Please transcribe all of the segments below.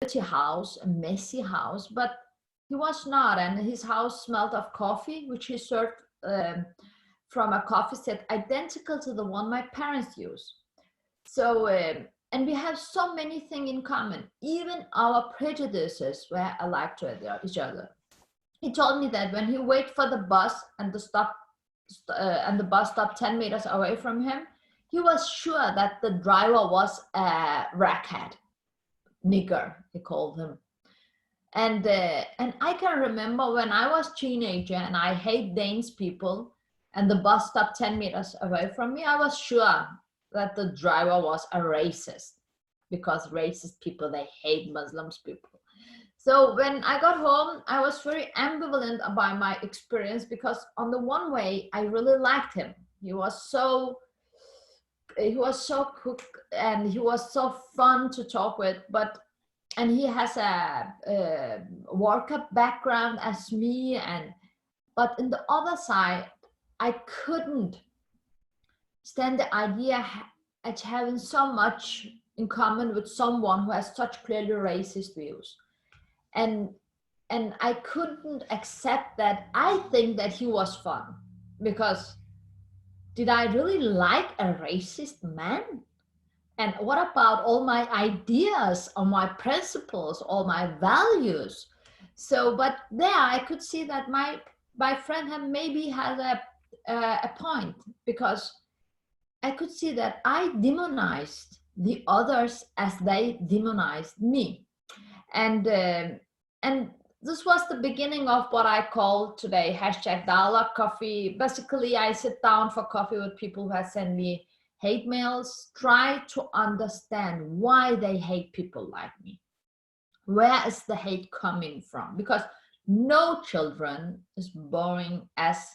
dirty house, a messy house, but he was not, and his house smelled of coffee, which he served from a coffee set identical to the one my parents use. So, and we have so many things in common. Even our prejudices were alike to each other. He told me that when he waited for the bus and the bus stopped 10 meters away from him, he was sure that the driver was a rackhead, nigger, he called him. And I can remember when I was teenager and I hate Danes people, and the bus stopped 10 meters away from me, I was sure that the driver was a racist, because racist people, they hate Muslims people. So when I got home, I was very ambivalent about my experience, because on the one way, I really liked him. He was so quick and he was so fun to talk with, and he has a workup background as me, but in the other side, I couldn't stand the idea of having so much in common with someone who has such clearly racist views. And I couldn't accept that. I think that he was fun, because did I really like a racist man? And what about all my ideas, all my principles, all my values? So, but there I could see that my friend had maybe had a point, because I could see that I demonized the others as they demonized me. And this was the beginning of what I call today #dialogue coffee. Basically, I sit down for coffee with people who have sent me hate mails, try to understand why they hate people like me. Where is the hate coming from? Because no children is born as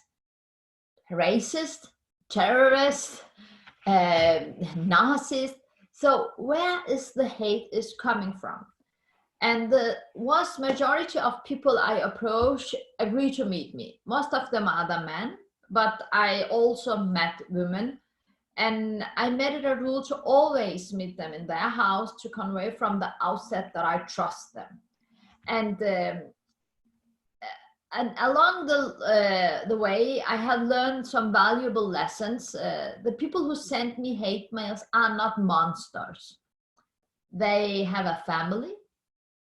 racist, terrorist, narcissist. So where is the hate is coming from? And the vast majority of people I approach agree to meet me. Most of them are the men, but I also met women. And I made it a rule to always meet them in their house, to convey from the outset that I trust them. And along the way, I have learned some valuable lessons. The people who send me hate mails are not monsters. They have a family,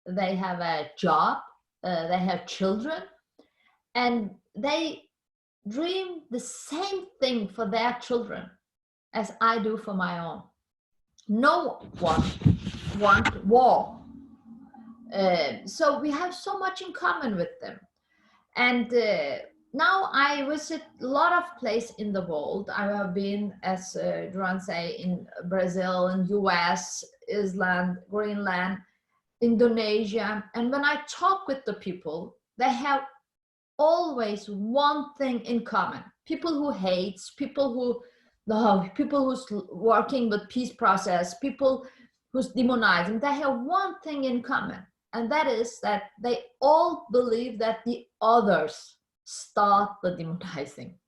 they have a job, they have children, and they dream the same thing for their children as I do for my own. No one wants war. So we have so much in common with them. And now I visit a lot of places in the world. I have been, as Duran say, in Brazil, in US, Iceland, Greenland, Indonesia. And when I talk with the people, they have always one thing in common. People who hate, people who's working with peace process, people who's demonizing, they have one thing in common. And that is that they all believe that the others start the demonizing.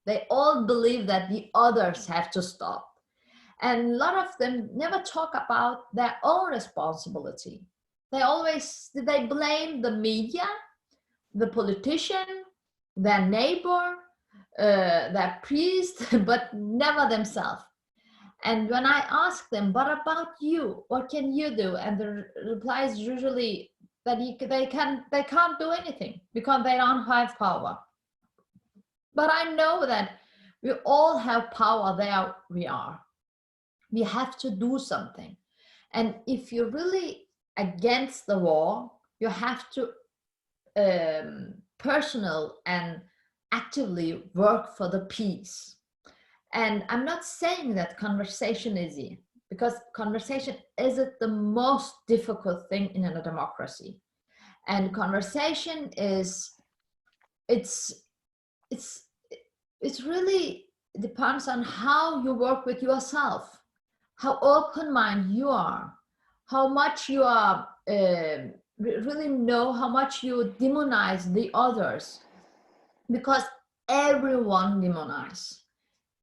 They all believe that the others have to stop. And a lot of them never talk about their own responsibility. They blame the media, the politician, their neighbor, their priest, but never themselves. And when I ask them, what about you? What can you do? And the reply is usually that they can't do anything, because they don't have power. But I know that we all have power. There we are. We have to do something. And if you're really against the war, you have to personal and actively work for the peace. And I'm not saying that conversation is easy, because conversation isn't the most difficult thing in a democracy. And conversation it's really depends on how you work with yourself, how open-minded you are, how much you are really know how much you demonize the others, because everyone demonizes.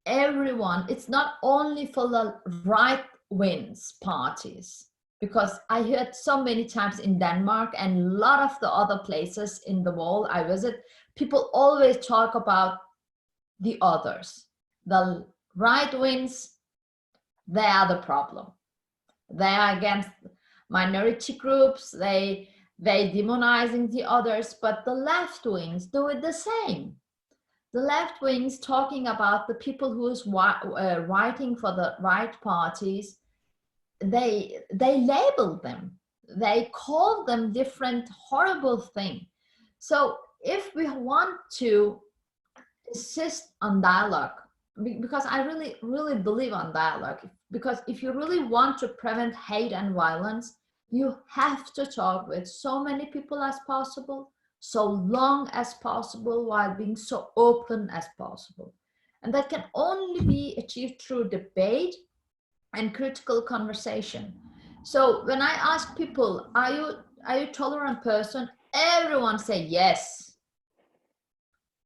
Everyone. It's not only for the right wings parties. because I heard so many times in Denmark and a lot of the other places in the world I visit, people always talk about the others. The right wings, they are the problem. They are against minority groups, they demonizing the others, but the left wings do it the same. The left wings talking about the people who's writing for the right parties, they label them, they call them different horrible things. So if we want to insist on dialogue, because I really believe on dialogue, because if you really want to prevent hate and violence, you have to talk with so many people as possible, so long as possible, while being so open as possible. And that can only be achieved through debate and critical conversation. So when I ask people, are you a tolerant person? Everyone say yes.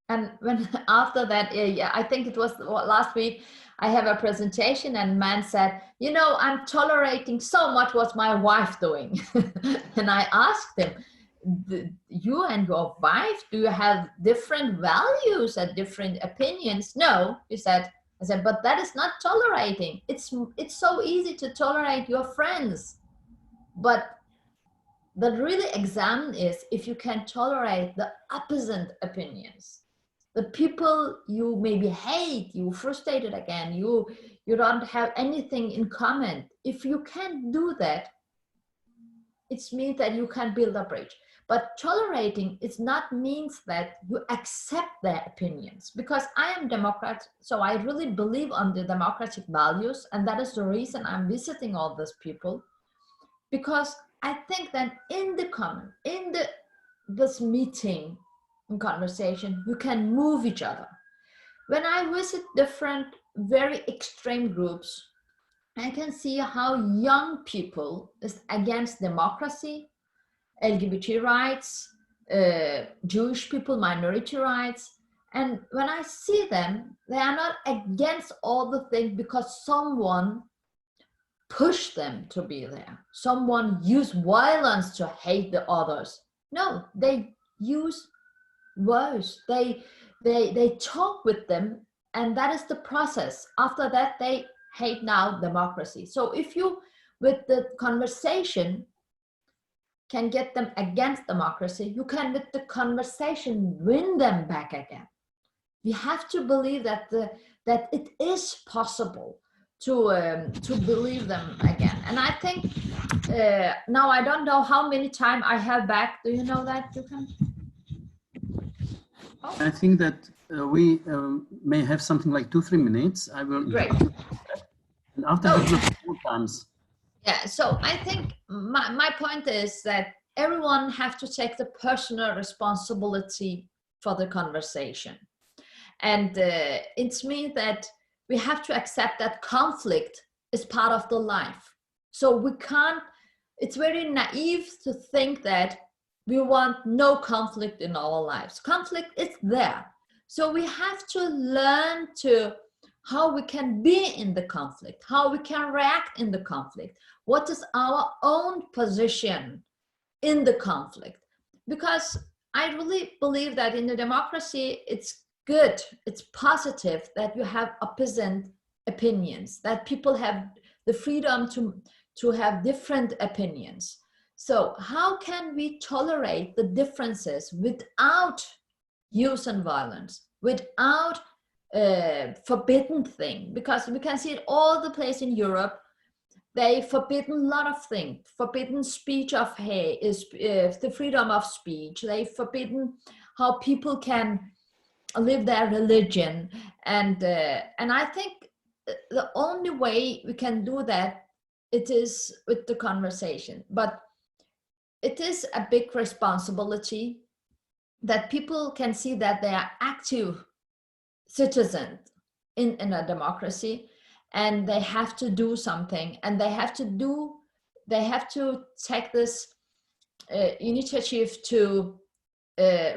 And when after that, yeah, I think it was last week, I have a presentation and man said, you know, I'm tolerating so much what's my wife doing. And I asked him, you and your wife, do you have different values and different opinions? No, he said. I said, but that is not tolerating. It's so easy to tolerate your friends. But the really exam is if you can tolerate the opposite opinions. The people you maybe hate, you frustrated again, you don't have anything in common. If you can't do that, it means that you can build a bridge. But tolerating is not means that you accept their opinions, because I am Democrat, so I really believe on the democratic values, and that is the reason I'm visiting all these people, because I think that in the common, in this meeting and conversation, you can move each other. When I visit different very extreme groups, I can see how young people is against democracy, LGBT rights, Jewish people, minority rights. And when I see them, they are not against all the things because someone pushed them to be there. Someone used violence to hate the others. No, they use words. They talk with them, and that is the process. After that, they hate now democracy. So if you, with the conversation, can get them against democracy, you can, with the conversation, win them back again. We have to believe that that it is possible to believe them again. And I think now I don't know how many time I have back. Do you know that? You can. Oh. I think that we may have something like 2-3 minutes. I will. Great. And after that, more times. Yeah, so I think my point is that everyone have to take the personal responsibility for the conversation. And it means that we have to accept that conflict is part of the life. So we can't, it's very naive to think that we want no conflict in our lives. Conflict is there. So we have to learn to how we can be in the conflict, how we can react in the conflict. What is our own position in the conflict? Because I really believe that in the democracy, it's good, it's positive that you have opposite opinions, that people have the freedom to have different opinions. So how can we tolerate the differences without using violence, without forbidden thing? Because we can see it all the place in Europe. They forbidden a lot of things. Forbidden speech of hate is the freedom of speech. They forbidden how people can live their religion, and I think the only way we can do that, it is with the conversation. But it is a big responsibility that people can see that they are active citizens in a democracy, and they have to do something, and they have to take this initiative to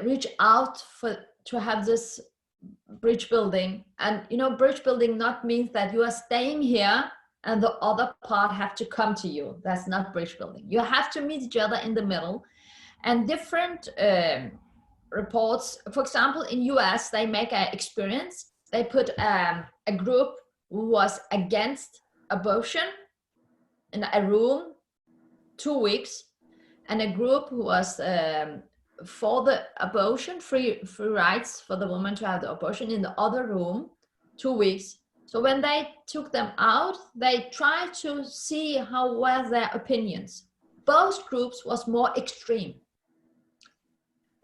reach out to have this bridge building. And you know, bridge building not means that you are staying here and the other part have to come to you. That's not bridge building. You have to meet each other in the middle. And different reports, for example, in US, they make an experience. They put a group who was against abortion in a room 2 weeks, and a group who was for the abortion, free rights for the woman to have the abortion in the other room 2 weeks. So when they took them out, they tried to see how were their opinions. Both groups was more extreme.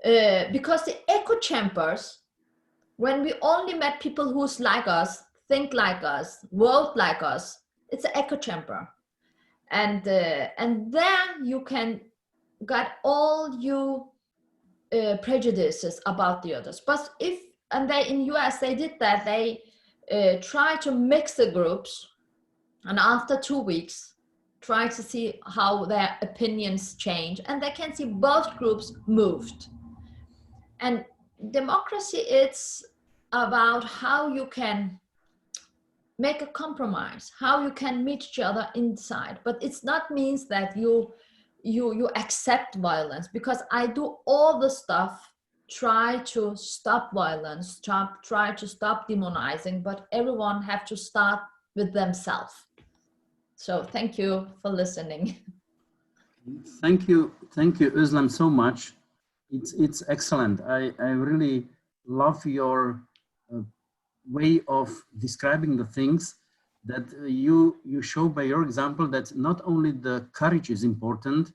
Because the echo chambers, when we only met people who's like us, think like us, vote like us, it's an echo chamber. And there you can get all your prejudices about the others. But they in US, they did that. They try to mix the groups, and after 2 weeks, try to see how their opinions change, and they can see both groups moved. And democracy, it's about how you can make a compromise, how you can meet each other inside. But it's not means that you accept violence, because I do all the stuff, try to stop violence, try to stop demonizing, but everyone have to start with themselves. So thank you for listening. Thank you, Özlem, so much. It's excellent. I really love your way of describing the things, that you show by your example that not only the courage is important,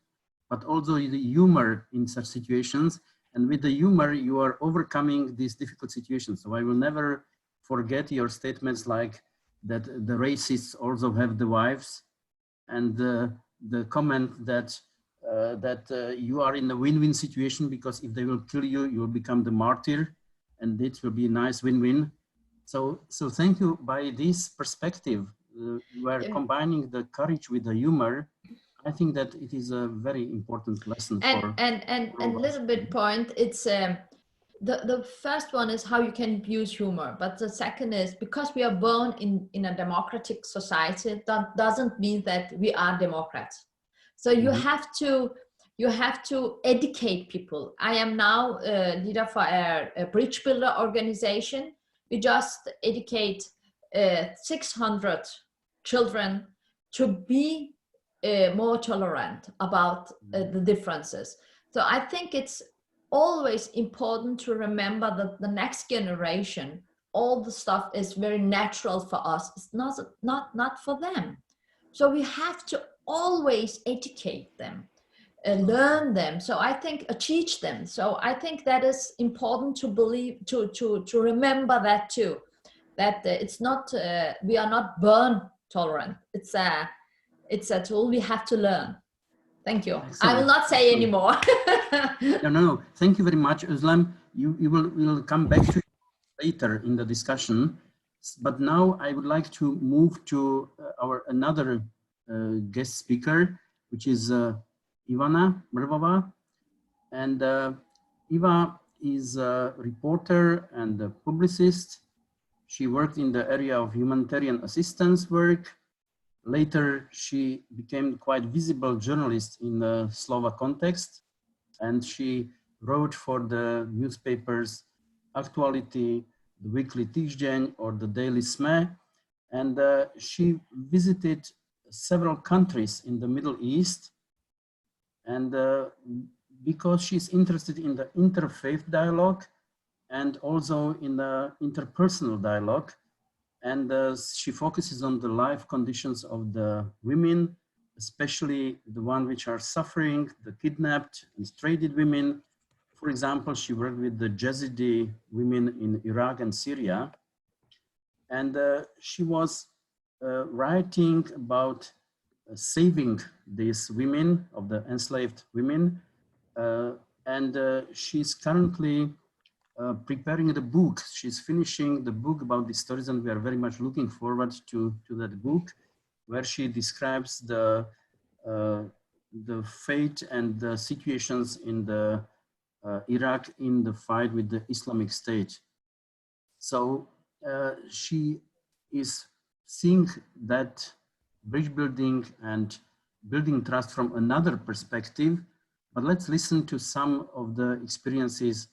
but also the humor in such situations. And with the humor, you are overcoming these difficult situations. So I will never forget your statements like that the racists also have the wives, and the comment that you are in a win-win situation, because if they will kill you, you will become the martyr, and it will be a nice win-win. So thank you. By this perspective, where combining the courage with the humor, I think that it is a very important lesson. And little bit point, it's the first one is how you can use humor, but the second is, because we are born in a democratic society, that doesn't mean that we are Democrats. So you have to educate people. I am now leader for a bridge builder organization. We just educate 600 children to be more tolerant about the differences. So I think it's always important to remember that the next generation, all the stuff is very natural for us. It's not for them. So we have to always educate them, learn them. So I think teach them. So I think that is important to believe, to remember that too, that it's not, we are not born tolerant. It's a tool we have to learn. Thank you. Excellent. I will not say anymore. No. Thank you very much, Özlem. We will come back to you later in the discussion. But now I would like to move to our another guest speaker, which is Iva Mrvová. And Iva is a reporter and a publicist. She worked in the area of humanitarian assistance work. Later, she became quite visible journalist in the Slovak context, and she wrote for the newspapers Aktuality, the Weekly Týždeň, or the Daily SME, and she visited several countries in the Middle East, and because she's interested in the interfaith dialogue and also in the interpersonal dialogue, and she focuses on the life conditions of the women, especially the ones which are suffering, the kidnapped and traded women. For example, she worked with the Yazidi women in Iraq and Syria. And she was writing about saving these women, of the enslaved women. She's currently preparing the book. She's finishing the book about these stories, and we are very much looking forward to that book, where she describes the fate and the situations in the Iraq in the fight with the Islamic State. So she is seeing that bridge building and building trust from another perspective. But let's listen to some of the experiences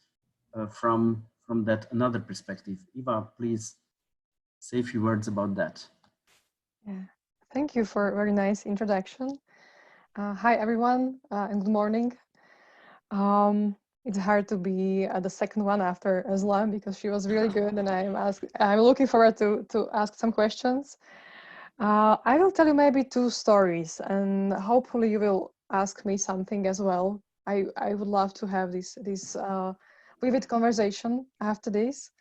from that another perspective. Iva, please say a few words about that. Yeah, thank you for a very nice introduction. Hi everyone, and good morning. It's hard to be the second one after Özlem because she was really good, and I'm looking forward to ask some questions. I will tell you maybe two stories, and hopefully you will ask me something as well. I would love to have this vivid conversation after this.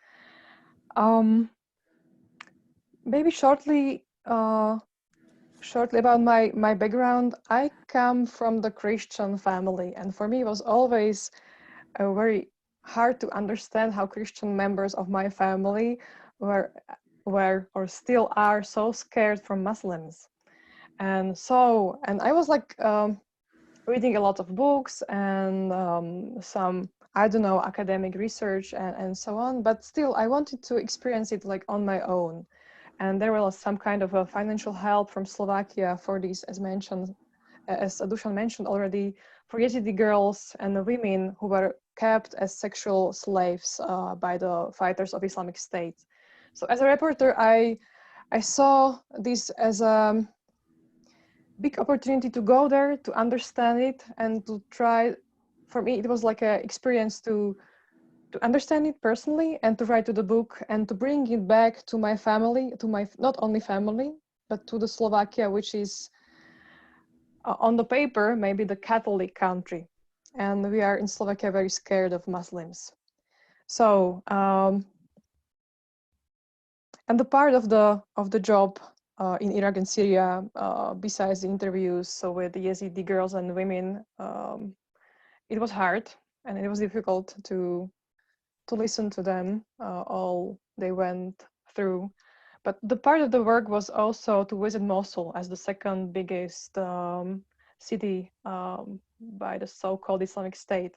Maybe shortly about my background. I come from the Christian family, and for me it was always very hard to understand how Christian members of my family were or still are so scared from Muslims. And I was like reading a lot of books and some, I don't know, academic research and so on, but still I wanted to experience it like on my own. And there was some kind of a financial help from Slovakia for this, as Dusan mentioned already, for Yazidi girls and the women who were kept as sexual slaves by the fighters of Islamic State. So as a reporter, I saw this as a big opportunity to go there, to understand it, and to try. For me, it was like an experience to understand it personally and to write to the book and to bring it back to my family, to my not only family, but to the Slovakia, which is on the paper, maybe the Catholic country. And we are in Slovakia very scared of Muslims. So, and the part of the job in Iraq and Syria, besides the interviews, so with the Yazidi girls and women, it was hard and it was difficult to listen to them all they went through. But the part of the work was also to visit Mosul as the second biggest city by the so-called Islamic State.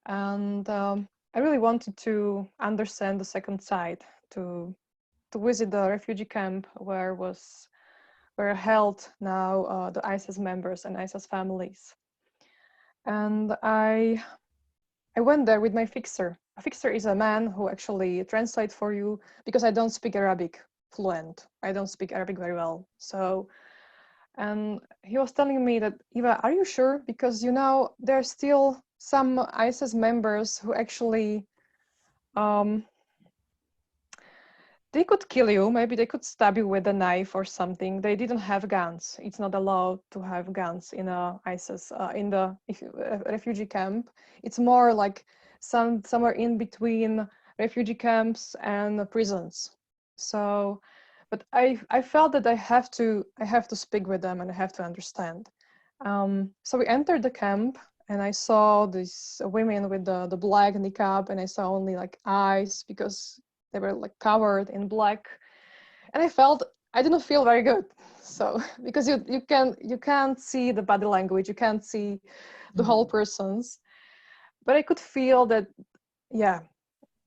And I really wanted to understand the second side, to visit the refugee camp where held now the ISIS members and ISIS families. And I went there with my fixer. A fixer is a man who actually translates for you because I don't speak Arabic fluent. I don't speak Arabic very well. So, and he was telling me that, Iva, are you sure? Because, you know, there are still some ISIS members who actually, they could kill you. Maybe they could stab you with a knife or something. They didn't have guns. It's not allowed to have guns in a ISIS, in the refugee camp. It's more like somewhere in between refugee camps and prisons. So, but I felt that I have to speak with them and I have to understand. So we entered the camp and I saw these women with the black niqab, and I saw only like eyes because they were like covered in black, and I didn't feel very good. So because you can't see the body language, you can't see the whole person's, but I could feel that, yeah,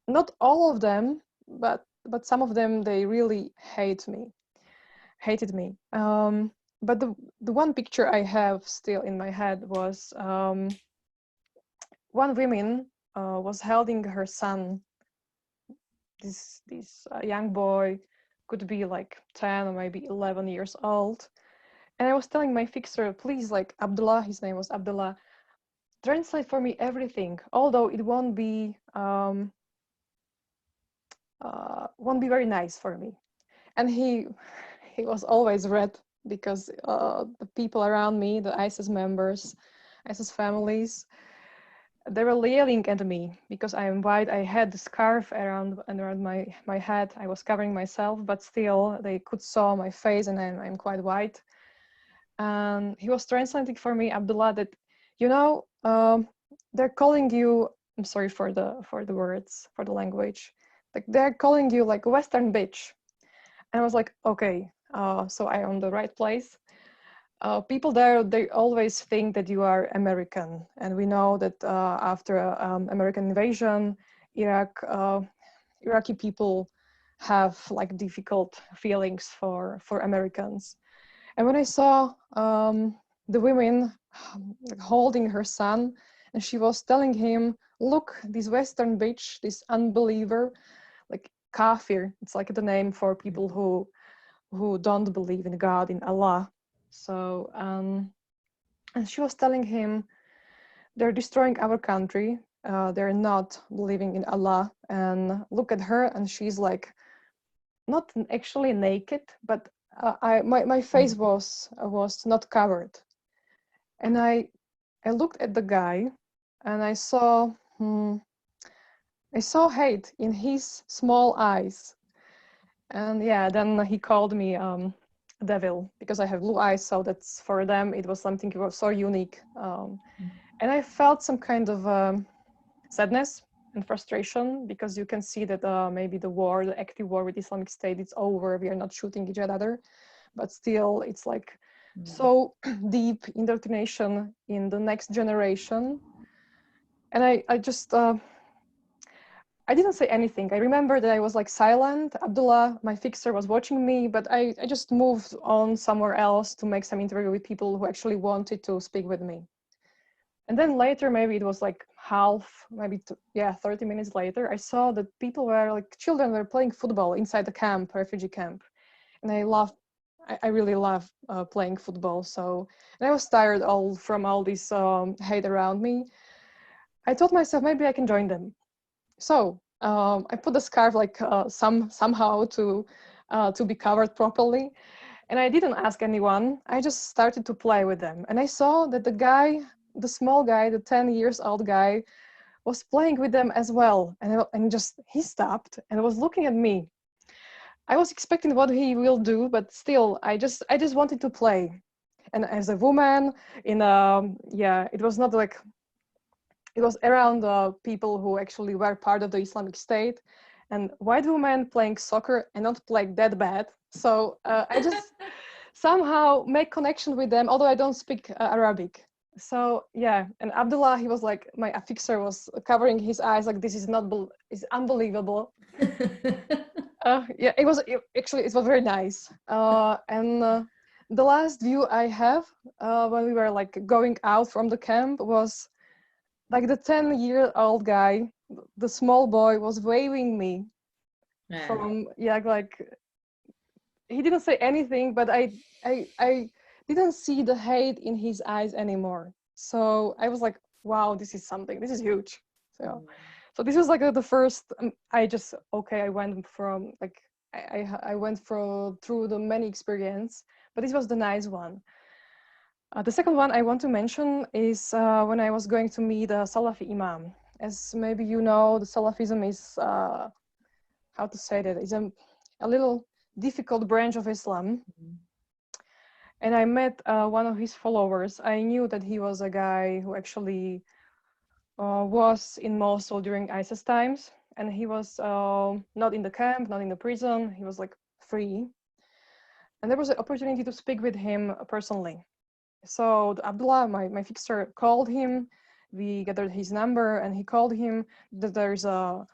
not all of them, but some of them, they really hated me. But the one picture I have still in my head was one woman was holding her son. This young boy could be like 10 or maybe 11 years old. And I was telling my fixer, please, like Abdullah, his name was Abdullah, translate for me everything, although it won't be very nice for me. And he was always red because the people around me, the ISIS members, ISIS families, they were yelling at me because I am white. I had the scarf around my head. I was covering myself, but still they could saw my face, and I'm quite white. And he was translating for me, Abdullah, that, you know, they're calling you, I'm sorry for the words, for the language, like they're calling you like a Western bitch. And I was like, okay, so I'm on the right place. People there, they always think that you are American, and we know that after American invasion, Iraqi people have like difficult feelings for Americans, And when I saw the women holding her son, and she was telling him, look, this Western bitch, this unbeliever, like kafir, it's like the name for people who don't believe in God, in Allah. So, and she was telling him, they're destroying our country. They're not believing in Allah. And look at her, and she's like, not actually naked, but my face was not covered. And I looked at the guy, and I saw hate in his small eyes. And yeah, then he called me devil, because I have blue eyes, so that's, for them it was something so unique. And I felt some kind of sadness and frustration, because you can see that maybe the active war with Islamic State, it's over. We are not shooting each other, but still it's like so deep indoctrination in the next generation. And I just I didn't say anything. I remember that I was like silent. Abdullah, my fixer, was watching me, but I just moved on somewhere else to make some interview with people who actually wanted to speak with me. And then later, maybe it was like 30 minutes later, I saw that people were like, children were playing football inside the camp, refugee camp. And I really love playing football. So, and I was tired from all this hate around me. I told myself, maybe I can join them. So I put the scarf like somehow to be covered properly. And I didn't ask anyone. I just started to play with them. And I saw that the small guy, the 10 years old guy, was playing with them as well. And just he stopped and was looking at me. I was expecting what he will do, but still, I just wanted to play. And as a woman, it was not like, it was around people who actually were part of the Islamic State, and white women playing soccer and not playing that bad. So I just somehow make connection with them, although I don't speak Arabic. So yeah, and Abdullah, he was like, my fixer was covering his eyes like, this is unbelievable. Yeah, it was very nice. And the last view I have when we were like going out from the camp was like the 10-year-old guy, the small boy, was waving me from like he didn't say anything, but I didn't see the hate in his eyes anymore. So I was like, wow, this is huge. So this was like the first. I went from like I went through the many experience, but this was the nice one. The second one I want to mention is when I was going to meet a Salafi Imam. As maybe you know, the Salafism is, how to say that, is a little difficult branch of Islam. And I met one of his followers. I knew that he was a guy who actually was in Mosul during ISIS times. And he was not in the camp, not in the prison. He was like free. And there was an opportunity to speak with him personally. So Abdullah, my fixer, called him. We gathered his number, and he called him that there's a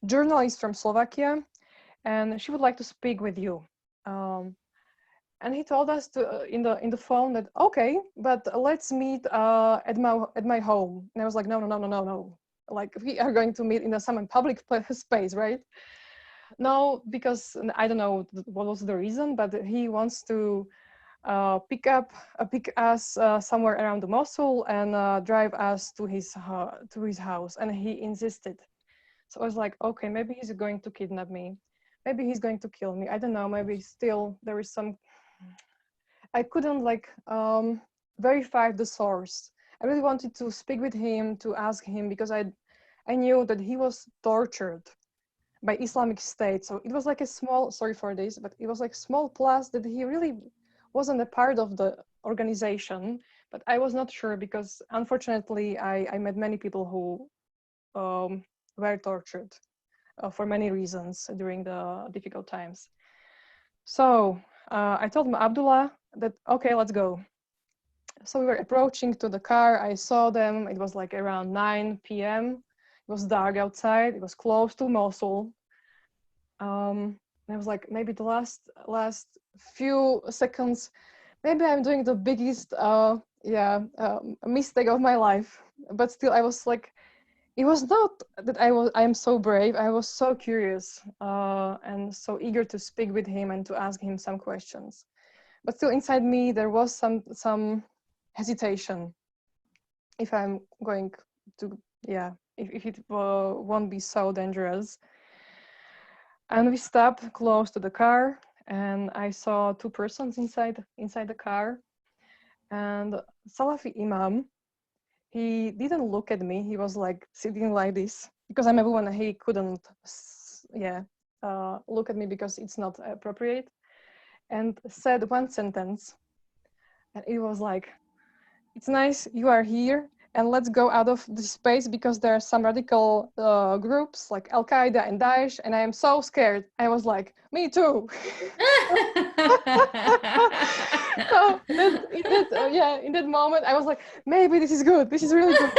journalist from Slovakia, and she would like to speak with you. And he told us in the phone that okay, but let's meet at my home. And I was like, no. Like, we are going to meet in some public space, right? No, because I don't know what was the reason, but he wants to pick us somewhere around the Mosul and drive us to his house, and he insisted. So I was like, okay, maybe he's going to kidnap me, maybe he's going to kill me. I don't know. Maybe still there is some. I couldn't verify the source. I really wanted to speak with him, to ask him, because I knew that he was tortured by Islamic State. So it was like a small, sorry for this, but it was like small plus that he really wasn't a part of the organization. But I was not sure, because unfortunately I met many people who were tortured for many reasons during the difficult times. So I told Abdullah that, okay, let's go. So we were approaching to the car. I saw them. It was like around 9 p.m. It was dark outside. It was close to Mosul. I was like, maybe the last few seconds, maybe I'm doing the biggest mistake of my life. But still, I was like, it was not that I am so brave. I was so curious and so eager to speak with him and to ask him some questions. But still inside me, there was some hesitation. If I'm going to, if it won't be so dangerous. And we stopped close to the car, and I saw two persons inside the car. And Salafi Imam, he didn't look at me. He was like sitting like this, because I'm a woman. He couldn't, look at me because it's not appropriate, and said one sentence, and it was like, "It's nice you are here, and let's go out of this space because there are some radical groups like Al Qaeda and Daesh, and I am so scared." I was like, "Me too." So in that moment, I was like, maybe this is good. This is really good.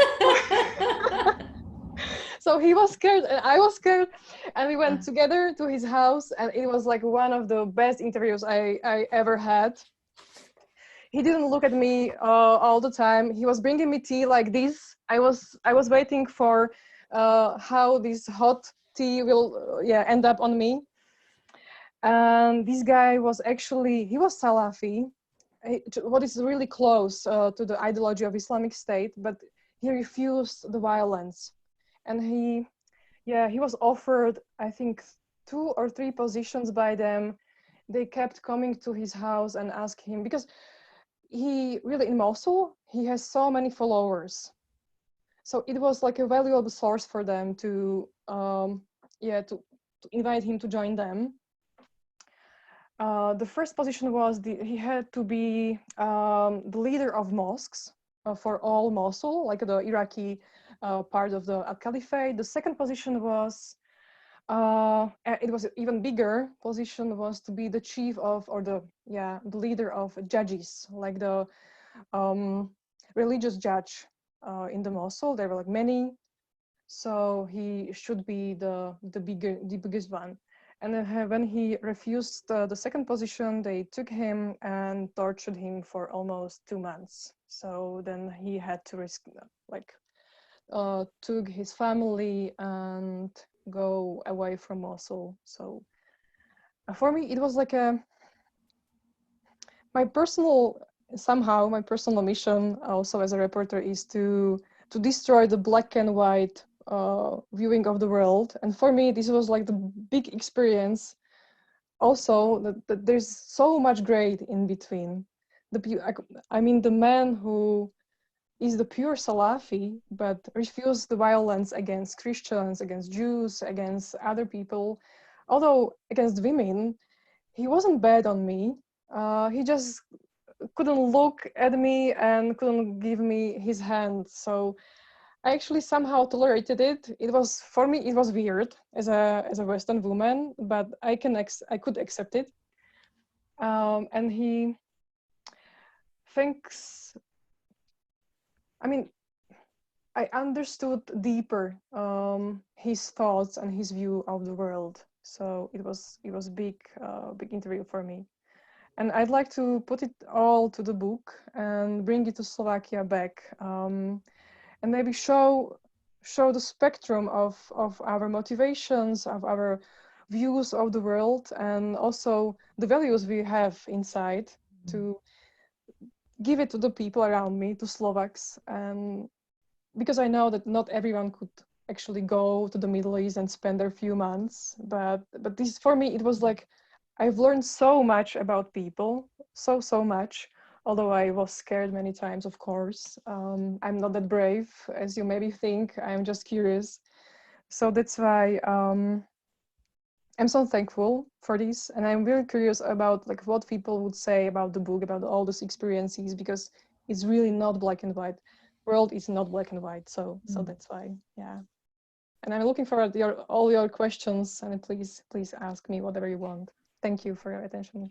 So he was scared and I was scared, and we went together to his house, and it was like one of the best interviews I ever had. He didn't look at me all the time. He was bringing me tea like this. I was waiting for how this hot tea will end up on me. And this guy was he was Salafi, what is really close to the ideology of Islamic State, but he refused the violence. And he was offered, I think, 2 or 3 positions by them. They kept coming to his house and ask him, because he really, in Mosul, he has so many followers. So it was like a valuable source for them to invite him to join them. The first position was he had to be the leader of mosques for all Mosul, like the Iraqi part of the Caliphate. The second position was, it was an even bigger position, was to be the chief of, or the leader of judges, like the religious judge in the Mosul. There were like many, so he should be the biggest one. And then when he refused the second position, they took him and tortured him for almost 2 months. So then he had to took his family and go away from Mosul. So for me, it was like my personal mission also as a reporter is to destroy the black and white viewing of the world. And for me, this was like the big experience also, that there's so much gray in between. The man who is the pure Salafi but refused the violence against Christians, against Jews, against other people, although against women, he wasn't bad on me. He just couldn't look at me and couldn't give me his hand. So I actually somehow tolerated it. It was, for me, it was weird as a Western woman, but I could accept it. And he thinks, I understood deeper his thoughts and his view of the world. So it was a big interview for me. And I'd like to put it all to the book and bring it to Slovakia back. And maybe show the spectrum of our motivations, of our views of the world, and also the values we have inside, to give it to the people around me, to Slovaks. And because I know that not everyone could actually go to the Middle East and spend their few months, but this, for me, it was like, I've learned so much about people, so much. Although I was scared many times, of course. I'm not that brave as you maybe think. I'm just curious. So that's why I'm so thankful for this. And I'm very curious about like what people would say about the book, about all these experiences, because it's really not black and white. World is not black and white. So that's why, yeah. And I'm looking forward to all your questions, and please ask me whatever you want. Thank you for your attention.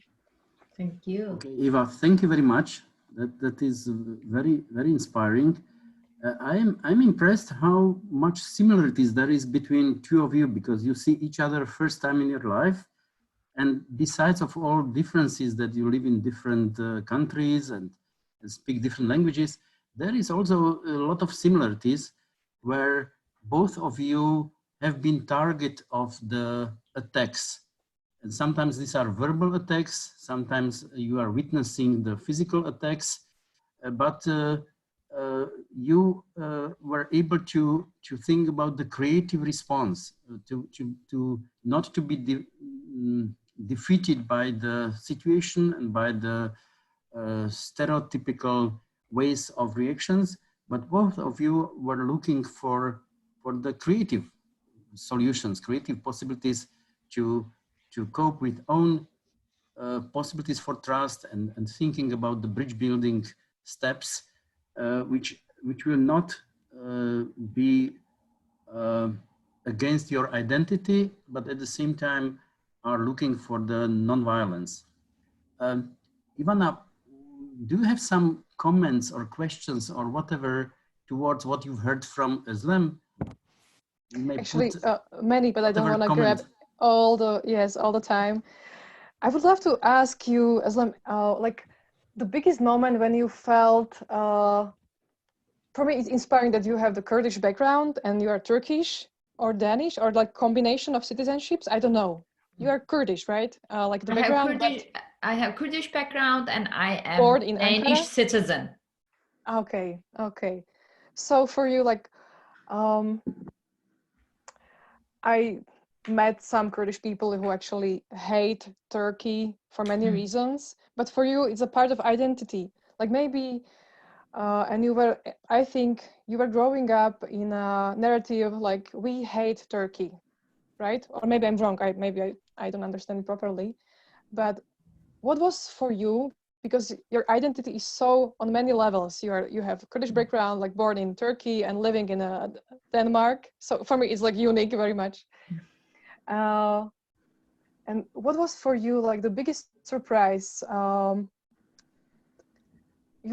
Thank you. Okay, Iva, thank you very much. That is very, very inspiring. I'm impressed how much similarities there is between two of you, because you see each other first time in your life, And besides of all differences that you live in different countries and speak different languages, there is also a lot of similarities where both of you have been target of the attacks. And sometimes these are verbal attacks, sometimes you are witnessing the physical attacks, but you were able to think about the creative response, to not to be defeated by the situation and by the stereotypical ways of reactions, but both of you were looking for the creative solutions, creative possibilities to cope with own possibilities for trust and thinking about the bridge building steps, which will not be against your identity, but at the same time are looking for the non-violence. Ivana, do you have some comments or questions or whatever towards what you've heard from Özlem? Actually, many, but I don't want to grab all the time. I would love to ask you, Özlem, like the biggest moment when you felt, for me, it's inspiring that you have the Kurdish background and you are Turkish or Danish or like combination of citizenships. I don't know. You are Kurdish, right? Like the background. I have Kurdish background and I am born in Danish Ankara? citizen. Okay, okay. So for you, like, I met some Kurdish people who actually hate Turkey for many reasons, but for you, it's a part of identity. Like maybe, and you were, I think you were growing up in a narrative like we hate Turkey, right? Or maybe I'm wrong. Maybe I don't understand it properly. But what was for you? Because your identity is so on many levels. You have Kurdish background, like born in Turkey and living in Denmark. So for me, it's like unique very much. And what was for you like the biggest surprise? You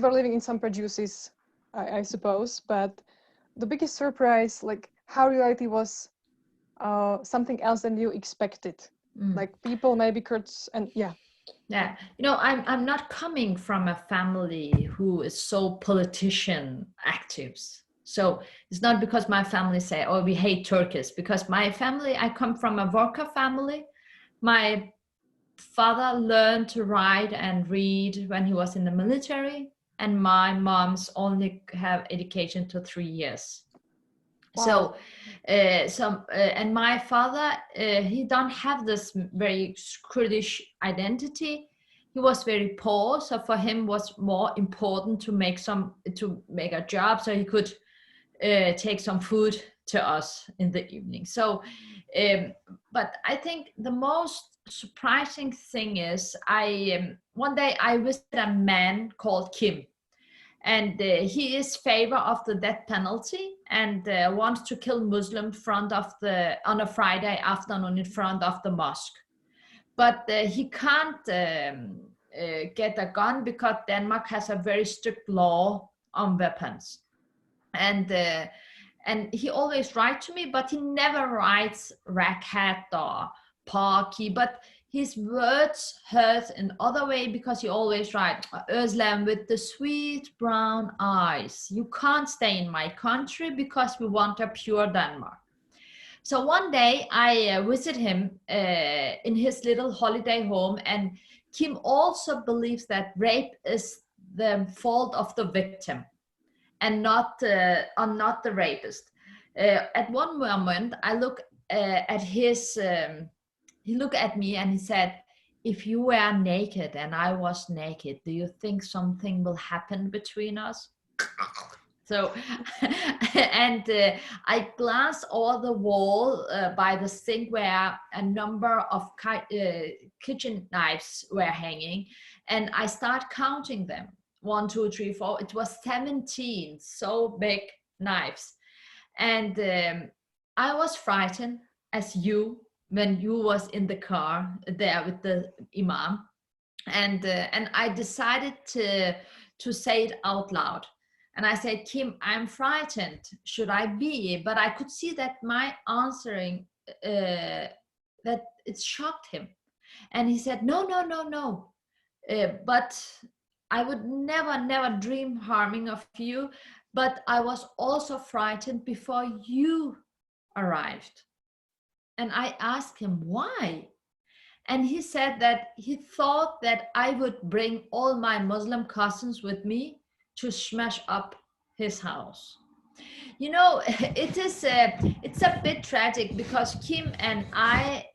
were living in some prejudices, I suppose, but the biggest surprise, like how reality was something else than you expected. Like people, maybe Kurds, and yeah. Yeah, you know, I'm not coming from a family who is so politician actives. So it's not because my family say, oh, we hate Turkish, because my family, I come from a worker family. My father learned to write and read when he was in the military, and my mom's only have education to 3 years. Wow. And my father, he don't have this very Kurdish identity. He was very poor, so for him was more important to make a job so he could take some food to us in the evening. So, but I think the most surprising thing is one day I visited a man called Kim. And he is favor of the death penalty and wants to kill Muslims on a Friday afternoon in front of the mosque. But he can't get a gun because Denmark has a very strict law on weapons. And he always writes to me, but he never writes rakat or parky, but his words hurt in other way because he always writes, Özlem with the sweet brown eyes, you can't stay in my country because we want a pure Denmark. So one day I visit him in his little holiday home, and Kim also believes that rape is the fault of the victim and not the rapist. At one moment I look at his he looked at me and he said, if you were naked and I was naked, do you think something will happen between us? So, and I glanced over the wall by the sink where a number of kitchen knives were hanging, and I start counting them. 1, 2, 3, 4. It was 17 so big knives. And I was frightened as you when you was in the car there with the imam, and I decided to say it out loud. And I said, Kim, I'm frightened. Should I be? But I could see that my answering that it shocked him. And he said, no, no, no, no. But I would never dream harming of you. But I was also frightened before you arrived. And I asked him why. And he said that he thought that I would bring all my Muslim cousins with me to smash up his house. You know, it's a bit tragic because Kim and I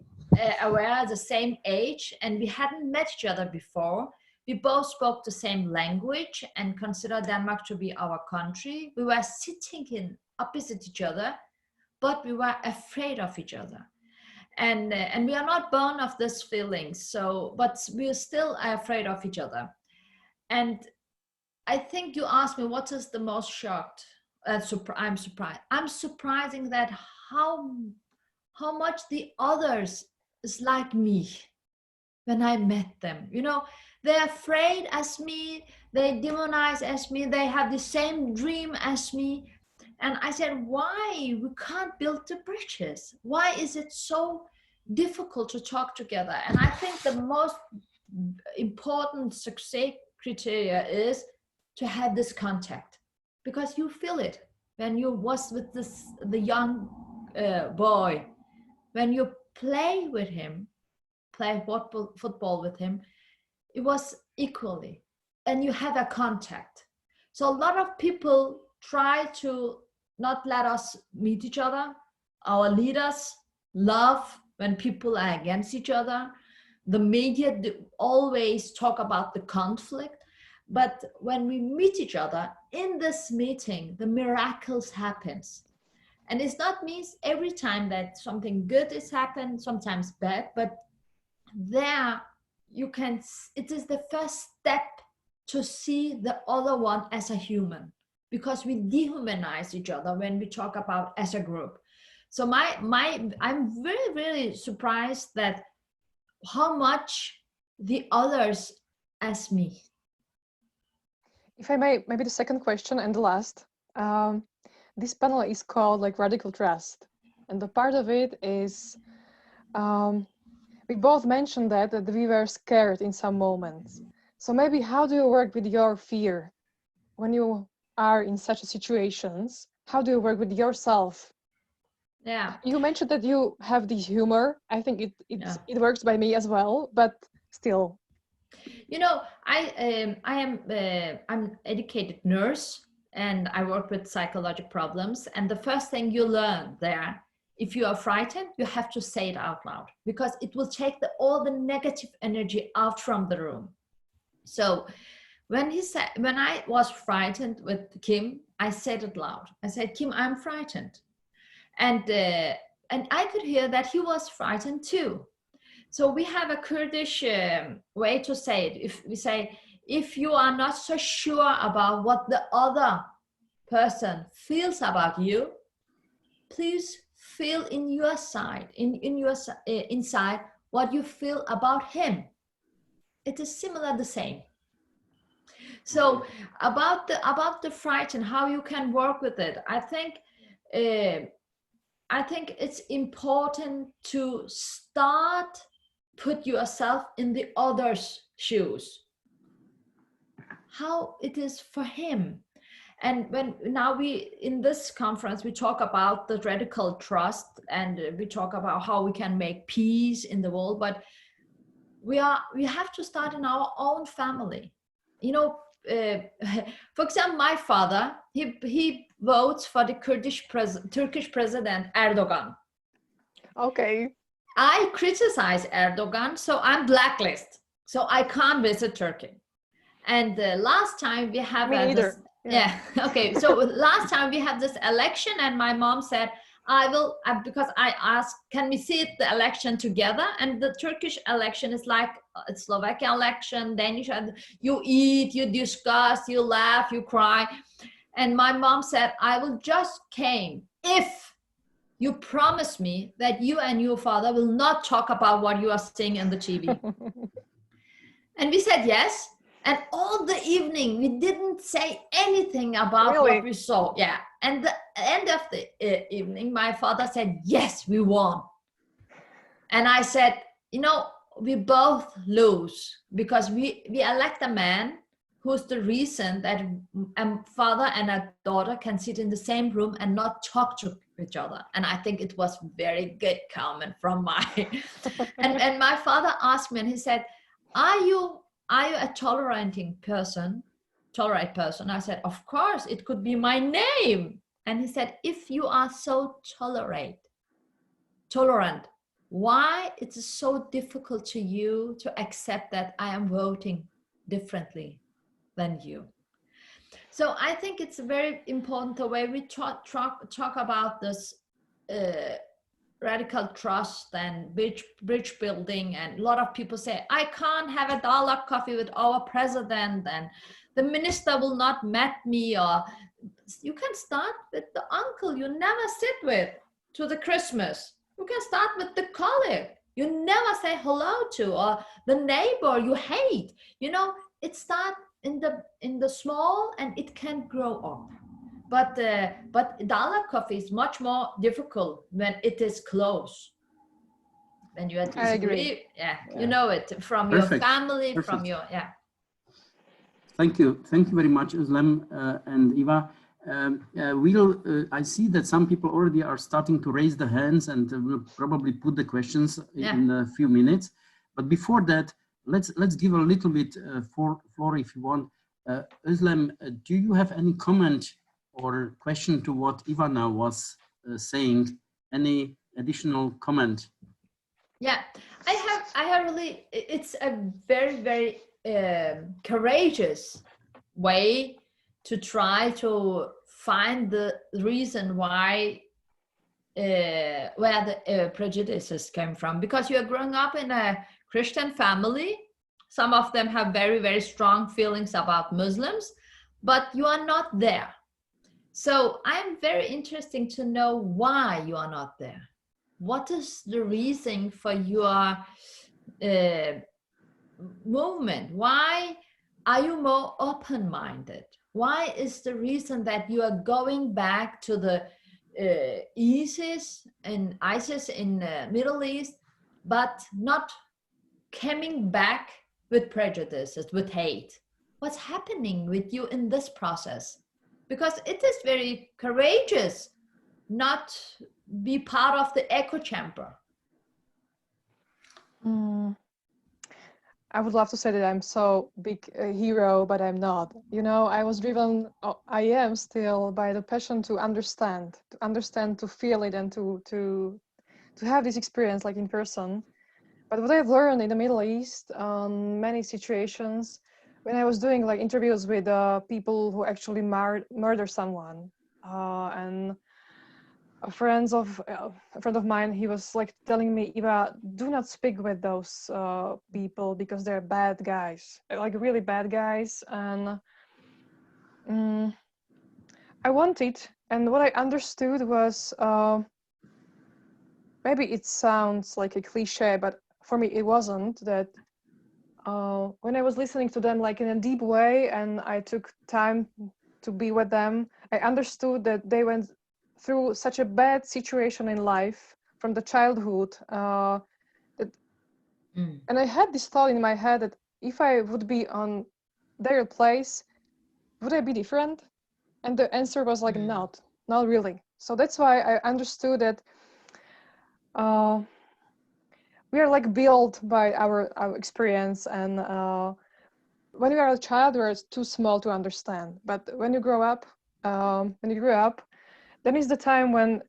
were the same age and we hadn't met each other before. We both spoke the same language and considered Denmark to be our country. We were sitting in opposite each other, but we were afraid of each other. And we are not born of this feeling, but we are still afraid of each other. And I think you asked me what is the most shocked. I'm surprised. I'm surprising that how much the others is like me when I met them. You know, they're afraid as me, they demonize as me, they have the same dream as me. And I said, why we can't build the bridges? Why is it so difficult to talk together? And I think the most important success criteria is to have this contact, because you feel it when you was with the young boy, when you play with him, play football with him, it was equally, and you have a contact. So a lot of people try to not let us meet each other. Our leaders love when people are against each other. The media always talk about the conflict. But when we meet each other in this meeting, the miracles happens. And it's not means every time that something good is happened, sometimes bad, but there you can, it is the first step to see the other one as a human, because we dehumanize each other when we talk about as a group. So I'm very, very surprised that how much the others as me. If I may, maybe the second question and the last. This panel is called like Radical Trust. And the part of it is, we both mentioned that we were scared in some moments. So maybe how do you work with your fear when you are in such situations? How do you work with yourself? Yeah. You mentioned that you have this humor. I think it works by me as well, but still. You know, I'm educated nurse and I work with psychological problems. And the first thing you learn there, if you are frightened, you have to say it out loud, because it will take all the negative energy out from the room. So when I was frightened with Kim, I said it loud. I said, Kim, I'm frightened. And I could hear that he was frightened too. So we have a Kurdish way to say it. If we say, if you are not so sure about what the other person feels about you, please feel in your side, inside what you feel about him. It is similar, the same. So about the fright and how you can work with it, I think it's important to start put yourself in the other's shoes, how it is for him. And now in this conference, we talk about the radical trust, and we talk about how we can make peace in the world, but we have to start in our own family. You know, for example, my father, he votes for the Turkish president Erdogan. Okay. I criticize Erdogan, so I'm blacklisted, so I can't visit Turkey. And last time we have okay. So last time we had this election, and my mom said, because I asked, can we see the election together? And the Turkish election is like Slovakia election, Danish, you eat, you discuss, you laugh, you cry. And my mom said, I will just came if you promise me that you and your father will not talk about what you are seeing in the TV. And we said yes. And all the evening, we didn't say anything about what we saw. Yeah. And the end of the evening, my father said, yes, we won. And I said, you know, we both lose, because we elect a man who's the reason that a father and a daughter can sit in the same room and not talk to each other. And I think it was very good comment from my and my father asked me, and he said, are you a tolerant person? I said, of course, it could be my name. And he said, if you are so tolerant, why it is so difficult to you to accept that I am voting differently than you? So I think it's very important the way we talk about this radical trust and bridge building. And a lot of people say, I can't have a dollar coffee with our president, and the minister will not met me. Or you can start with the uncle you never sit with to the Christmas. You can start with the colleague you never say hello to, or the neighbor you hate. You know, it starts in the small, and it can grow up. But dollar coffee is much more difficult when it is close. When you I agree. Yeah, you know it from Perfect. your family, Perfect. from your Thank you very much, Özlem and Iva. I see that some people already are starting to raise the hands, and we'll probably put the questions in a few minutes. But before that, let's give a little bit floor if you want. Özlem, do you have any comment or question to what Iva now was saying? Any additional comment? Yeah, I have really. It's a very, very courageous way to try to find the reason why where the prejudices came from, because you are growing up in a Christian family. Some of them have very, very strong feelings about Muslims, but you are not there. So I'm very interested to know why you are not there. What is the reason for your movement? Why are you more open-minded? Why is the reason that you are going back to the ISIS in the Middle East, but not coming back with prejudices, with hate? What's happening with you in this process? Because it is very courageous not be part of the echo chamber. I would love to say that I'm so big a hero, but I'm not. You know, I was driven, I am still, by the passion to understand, to feel it, and to have this experience like in person. But what I've learned in the Middle East, many situations, when I was doing like interviews with people who actually murder someone, and a friend of mine, he was like telling me, Eva, do not speak with those people because they're bad guys, like really bad guys. And I wanted, and what I understood was, maybe it sounds like a cliche, but for me it wasn't, that when I was listening to them like in a deep way, and I took time to be with them, I understood that they went through such a bad situation in life from the childhood, and I had this thought in my head that if I would be on their place, would I be different? And the answer was like, not really. So that's why I understood that we are like built by our experience, and when we are a child, we are too small to understand. But when you grow up, then is the time when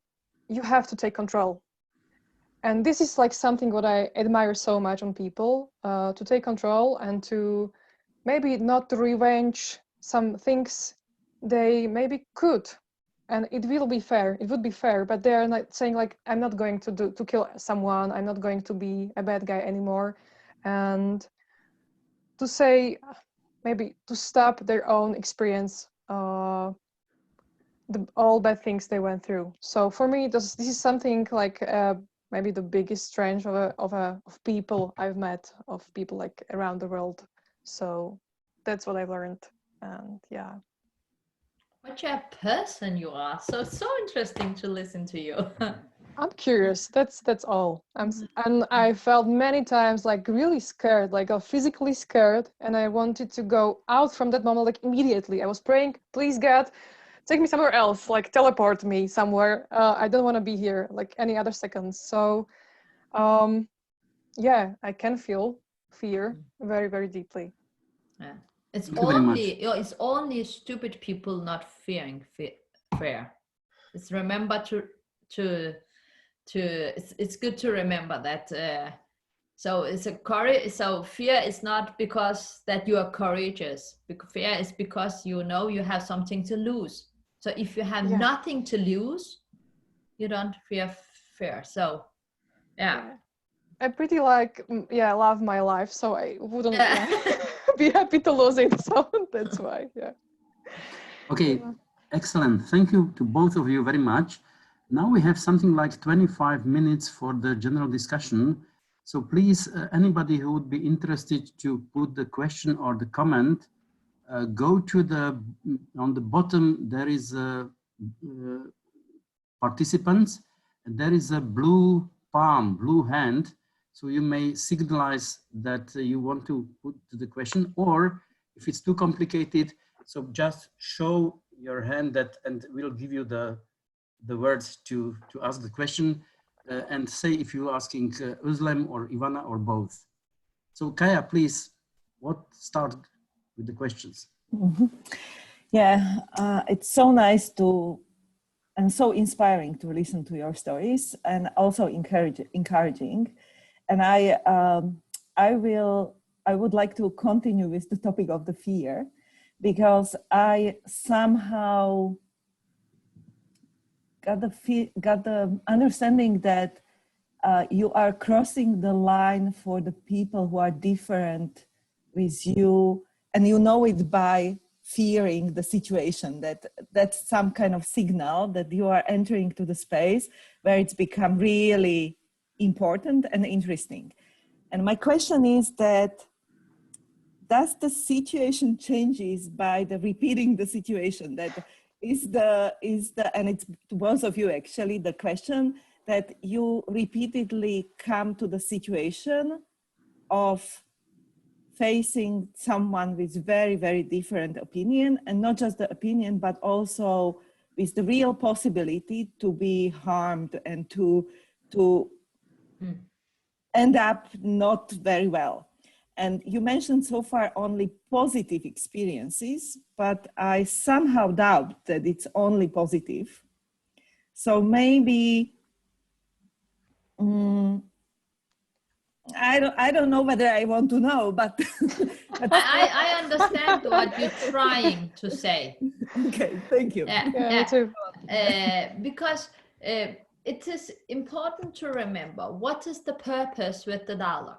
you have to take control. And this is like something what I admire so much on people, to take control and to maybe not to revenge some things they maybe could. And it will be fair, it would be fair, but they are not saying like, I'm not going to kill someone, I'm not going to be a bad guy anymore. And to say, maybe to stop their own experience, all bad things they went through. So for me, this is something like maybe the biggest strength of people I've met, of people like around the world. So that's what I've learned, and yeah. What a person you are! So interesting to listen to you. I'm curious. That's all. And I felt many times like really scared, like physically scared, and I wanted to go out from that moment like immediately. I was praying, please God, take me somewhere else, like teleport me somewhere. I don't want to be here like any other seconds. So, yeah, I can feel fear very, very deeply. Yeah. It's Thank you very much. it's only stupid people not fearing fear. It's remember to it's good to remember that. So it's a courage. So fear is not because that you are courageous. Fear is because you know you have something to lose. So if you have nothing to lose, you don't fear fear. So yeah. I pretty like love my life, so I wouldn't be happy to lose it. So that's why. Yeah. Okay, excellent. Thank you to both of you very much. Now we have something like 25 minutes for the general discussion. So please, anybody who would be interested to put the question or the comment, go to on the bottom, there is participants, and there is a blue palm, blue hand. So you may signalize that you want to put the question, or if it's too complicated, so just show your hand and we'll give you the words to ask the question, and say if you're asking Özlem or Ivana or both. So Kaya, please, start with the questions. Mm-hmm. Yeah, it's so nice and so inspiring to listen to your stories, and also encouraging. And I would like to continue with the topic of the fear, because I somehow got the understanding that you are crossing the line for the people who are different with you, and you know it by fearing the situation, that's some kind of signal that you are entering to the space where it's become really important and interesting. And my question is that, does the situation changes by the repeating the situation? That is and it's to both of you actually the question, that you repeatedly come to the situation of facing someone with very, very different opinion, and not just the opinion, but also with the real possibility to be harmed and to end up not very well. And you mentioned so far only positive experiences, but I somehow doubt that it's only positive. So maybe, I don't know whether I want to know, but I understand what you're trying to say. Okay, thank you. Me too. Because it is important to remember what is the purpose with the dialogue.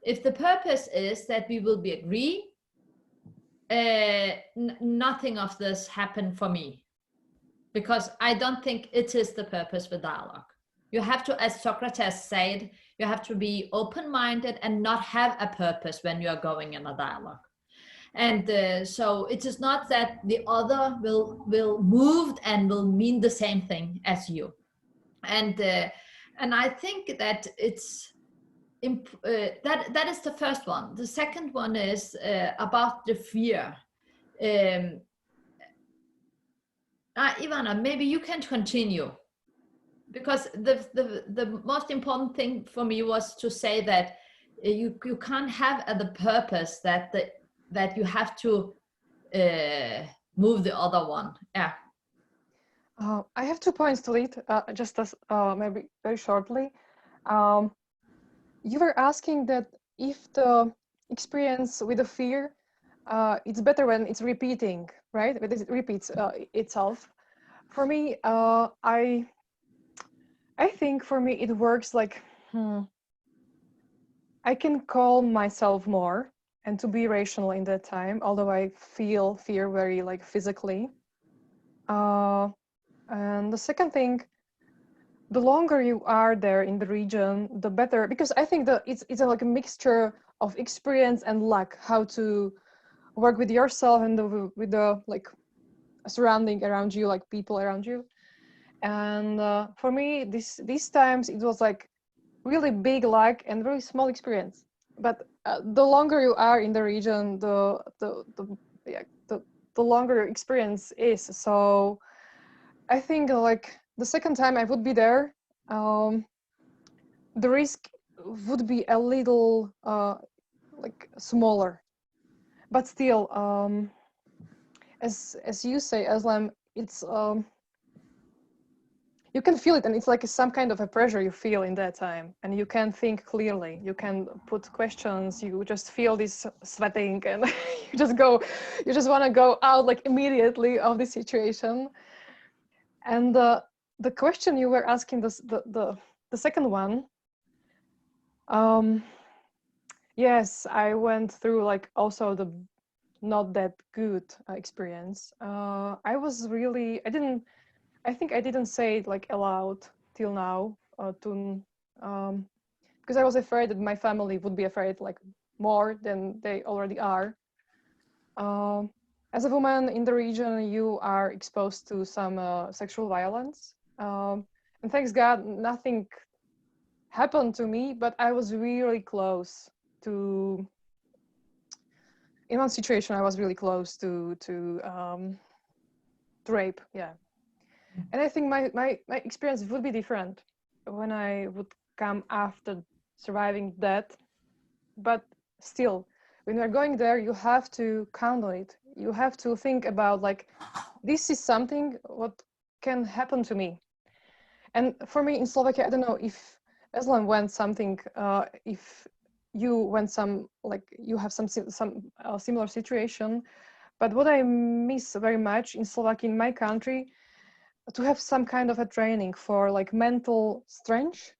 If the purpose is that we will be agree, nothing of this happened for me, because I don't think it is the purpose with dialogue. You have to, as Socrates said, you have to be open-minded and not have a purpose when you are going in a dialogue. And so it is not that the other will move and will mean the same thing as you. And I think that it's that is the first one. The second one is about the fear. Ivana, maybe you can continue, because the most important thing for me was to say that you can't have the purpose that you have to move the other one. Yeah. I have 2 points to lead, just as maybe very shortly. You were asking that if the experience with the fear, it's better when it's repeating, right? When it repeats itself. For me, I think for me it works like I can calm myself more and to be rational in that time, although I feel fear very like physically. And the second thing, the longer you are there in the region, the better, because I think that it's like a mixture of experience and luck, how to work with yourself and with the like surrounding around you, like people around you. And for me, these times it was like really big luck and very small experience. But the longer you are in the region, the longer your experience is. So I think like the second time I would be there, the risk would be a little like smaller. But still, as you say, Özlem, it's you can feel it, and it's like some kind of a pressure you feel in that time, and you can think clearly. You can put questions. You just feel this sweating, and you just want to go out like immediately of the situation. And the question you were asking, the second one, yes, I went through like also the not that good experience. I think I didn't say it like aloud till now, because I was afraid that my family would be afraid like more than they already are. As a woman in the region, you are exposed to some sexual violence. And thanks God, nothing happened to me, but I was really close to, in one situation, I was really close to rape, yeah. And I think my experience would be different when I would come after surviving that. But still, when you're going there, you have to count on it. You have to think about like, this is something what can happen to me. And for me in Slovakia, I don't know if Özlem went something, if you went some, like you have some similar situation. But what I miss very much in Slovakia, in my country, to have some kind of a training for like mental strength.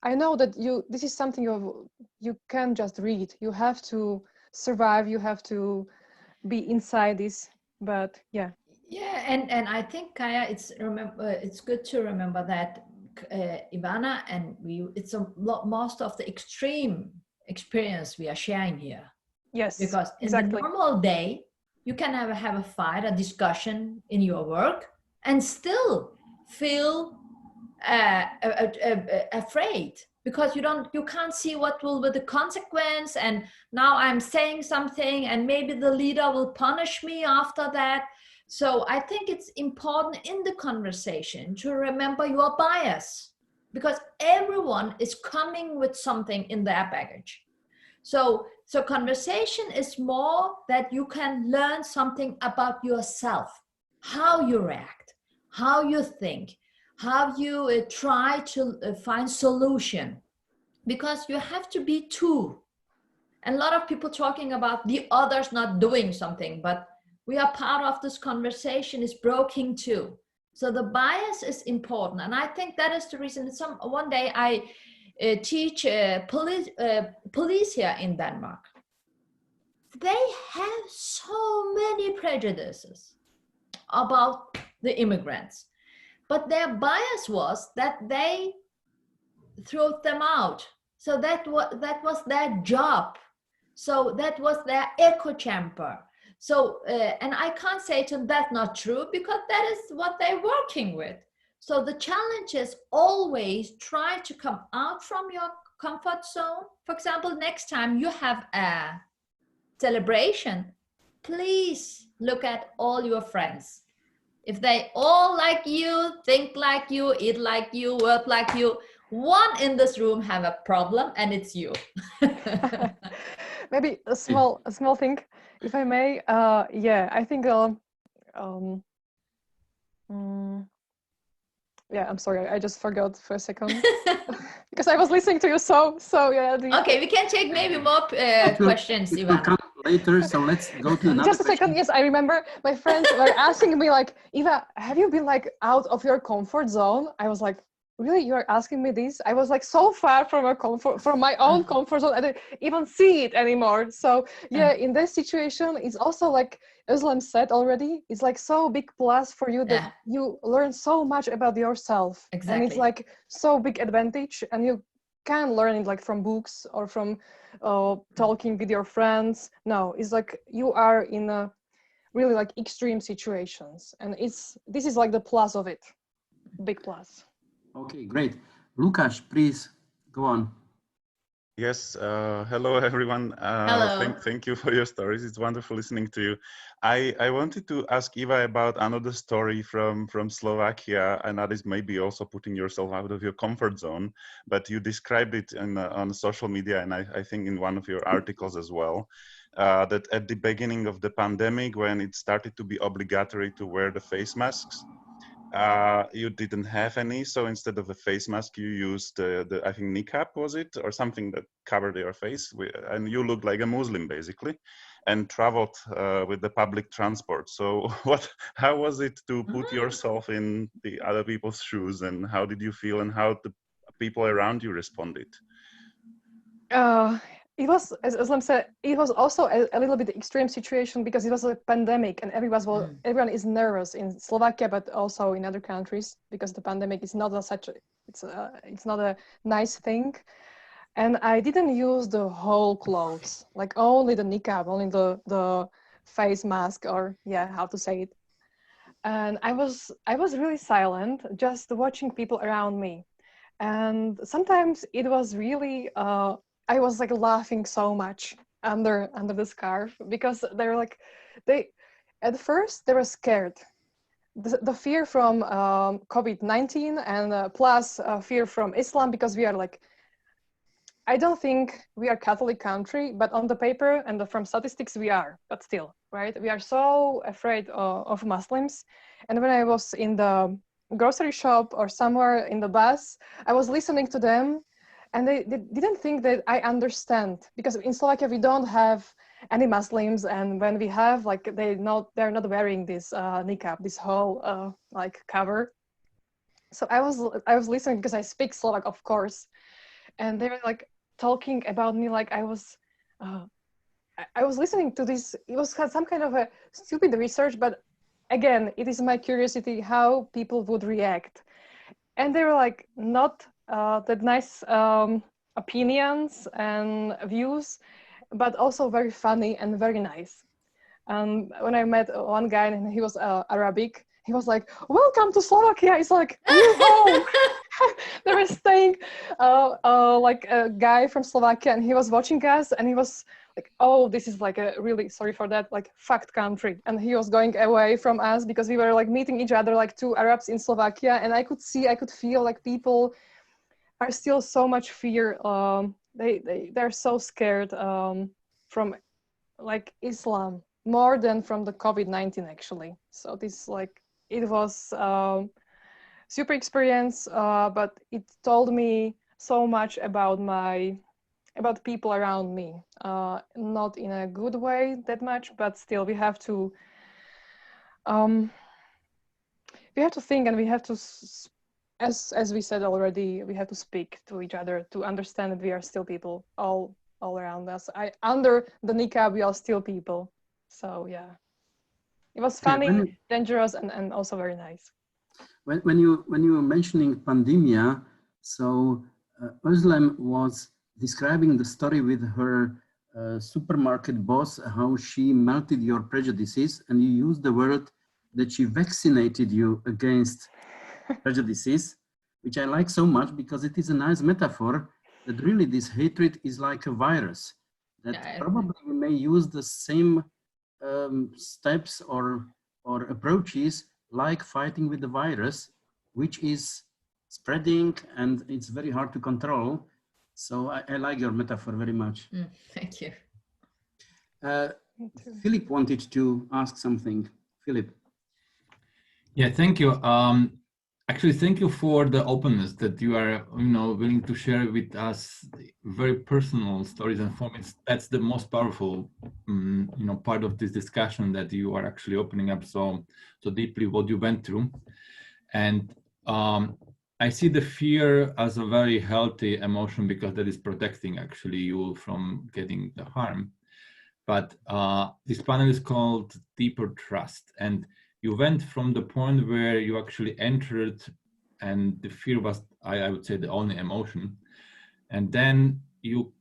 I know that this is something you can't just read. You have to survive. You have to be inside this. But yeah. Yeah, and I think Kaya, it's good to remember that Ivana and it's a lot most of the extreme experience we are sharing here. Yes. Because in exactly. the normal day, you can have a fight, a discussion in your work, and still feel afraid because you can't see what will be the consequence, and now I'm saying something and maybe the leader will punish me after that. So I think it's important in the conversation to remember your bias, because everyone is coming with something in their baggage. So conversation is more that you can learn something about yourself, how you react, how you think, how you try to find solution, because you have to be two. And a lot of people talking about the others not doing something, but we are part of this conversation is broken too. So the bias is important. And I think that is the reason one day I teach police here in Denmark. They have so many prejudices about the immigrants, but their bias was that they threw them out. So that was their job. So that was their echo chamber. So and I can't say to them that's not true, because that is what they're working with. So the challenge is always try to come out from your comfort zone. For example, next time you have a celebration, please look at all your friends. If they all like you, think like you, eat like you, work like you, one in this room have a problem, and it's you. Maybe a small thing, if I may. Yeah, I think yeah, I'm sorry, I just forgot for a second because I was listening to you. So yeah. Okay, we can take maybe more questions. It will come later, so let's go to another just a second. Yes, I remember my friends were asking me like, Eva, have you been like out of your comfort zone? I was like, really, you are asking me this? I was like so far from my own comfort zone. I didn't even see it anymore. So yeah, in this situation, it's also like Özlem said already, it's like so big plus for you that you learn so much about yourself. Exactly. And it's like so big advantage, and you can learn it like from books or from talking with your friends. No, it's like you are in a really like extreme situations, and this is like the plus of it. big plus. Okay, great. Lukáš, please go on. Yes, hello everyone. Hello. Thank you for your stories. It's wonderful listening to you. I wanted to ask Iva about another story from Slovakia, and that is maybe also putting yourself out of your comfort zone, but you described it on social media, and I think in one of your articles as well, that at the beginning of the pandemic, when it started to be obligatory to wear the face masks, you didn't have any, so instead of a face mask, you used the I think niqab, was it, or something that covered your face, and you looked like a Muslim basically, and traveled with the public transport. So how was it to put yourself in the other people's shoes, and how did you feel, and how the people around you responded? It was, as Özlem said, it was also a little bit extreme situation because it was a pandemic and everyone is nervous in Slovakia, but also in other countries because the pandemic is not it's not a nice thing. And I didn't use the whole clothes, like only the niqab, only the face mask, or how to say it. And I was really silent, just watching people around me. And sometimes it was really I was like laughing so much under the scarf because at first they were scared. The fear from COVID-19 and plus fear from Islam, because we are like, I don't think we are Catholic country, but on the paper and from statistics we are, but still, right? We are so afraid of Muslims. And when I was in the grocery shop or somewhere in the bus, I was listening to them, and they didn't think that I understand, because in Slovakia we don't have any Muslims, and when we have, like, they're not wearing this niqab, this whole like cover. So I was listening because I speak Slovak, of course, and they were like talking about me like I was listening to this. It was some kind of a stupid research, but again, it is my curiosity how people would react. And they were like not that nice opinions and views, but also very funny and very nice. When I met one guy and he was Arabic, he was like, "Welcome to Slovakia." It's like, "New home." They were staying like a guy from Slovakia, and he was watching us, and he was like, "Oh, this is like a really, sorry for that, like fucked country." And he was going away from us because we were like meeting each other like two Arabs in Slovakia, and I could feel like people are still so much fear. They're so scared from like Islam more than from the COVID-19 actually. So this like, it was super experience, but it told me so much about people around me. Not in a good way that much, but still we have to think, and we have to, as we said already, we have to speak to each other to understand that we are still people all around us. Under the niqab, we are still people. So yeah, it was funny, dangerous, and also very nice. When you were mentioning pandemia, so Özlem was describing the story with her supermarket boss, how she melted your prejudices, and you used the word that she vaccinated you against prejudices, which I like so much because it is a nice metaphor that really this hatred is like a virus, that probably we may use the same steps or approaches like fighting with the virus, which is spreading and it's very hard to control. So I like your metaphor very much. Thank you. Philip wanted to ask something. Philip. Yeah, thank you. Actually, thank you for the openness that you are, willing to share with us very personal stories. And for me, that's the most powerful, part of this discussion, that you are actually opening up so deeply what you went through. And I see the fear as a very healthy emotion because that is protecting actually you from getting the harm. But this panel is called Deeper Trust. And you went from the point where you actually entered and the fear was, I would say, the only emotion. And then you,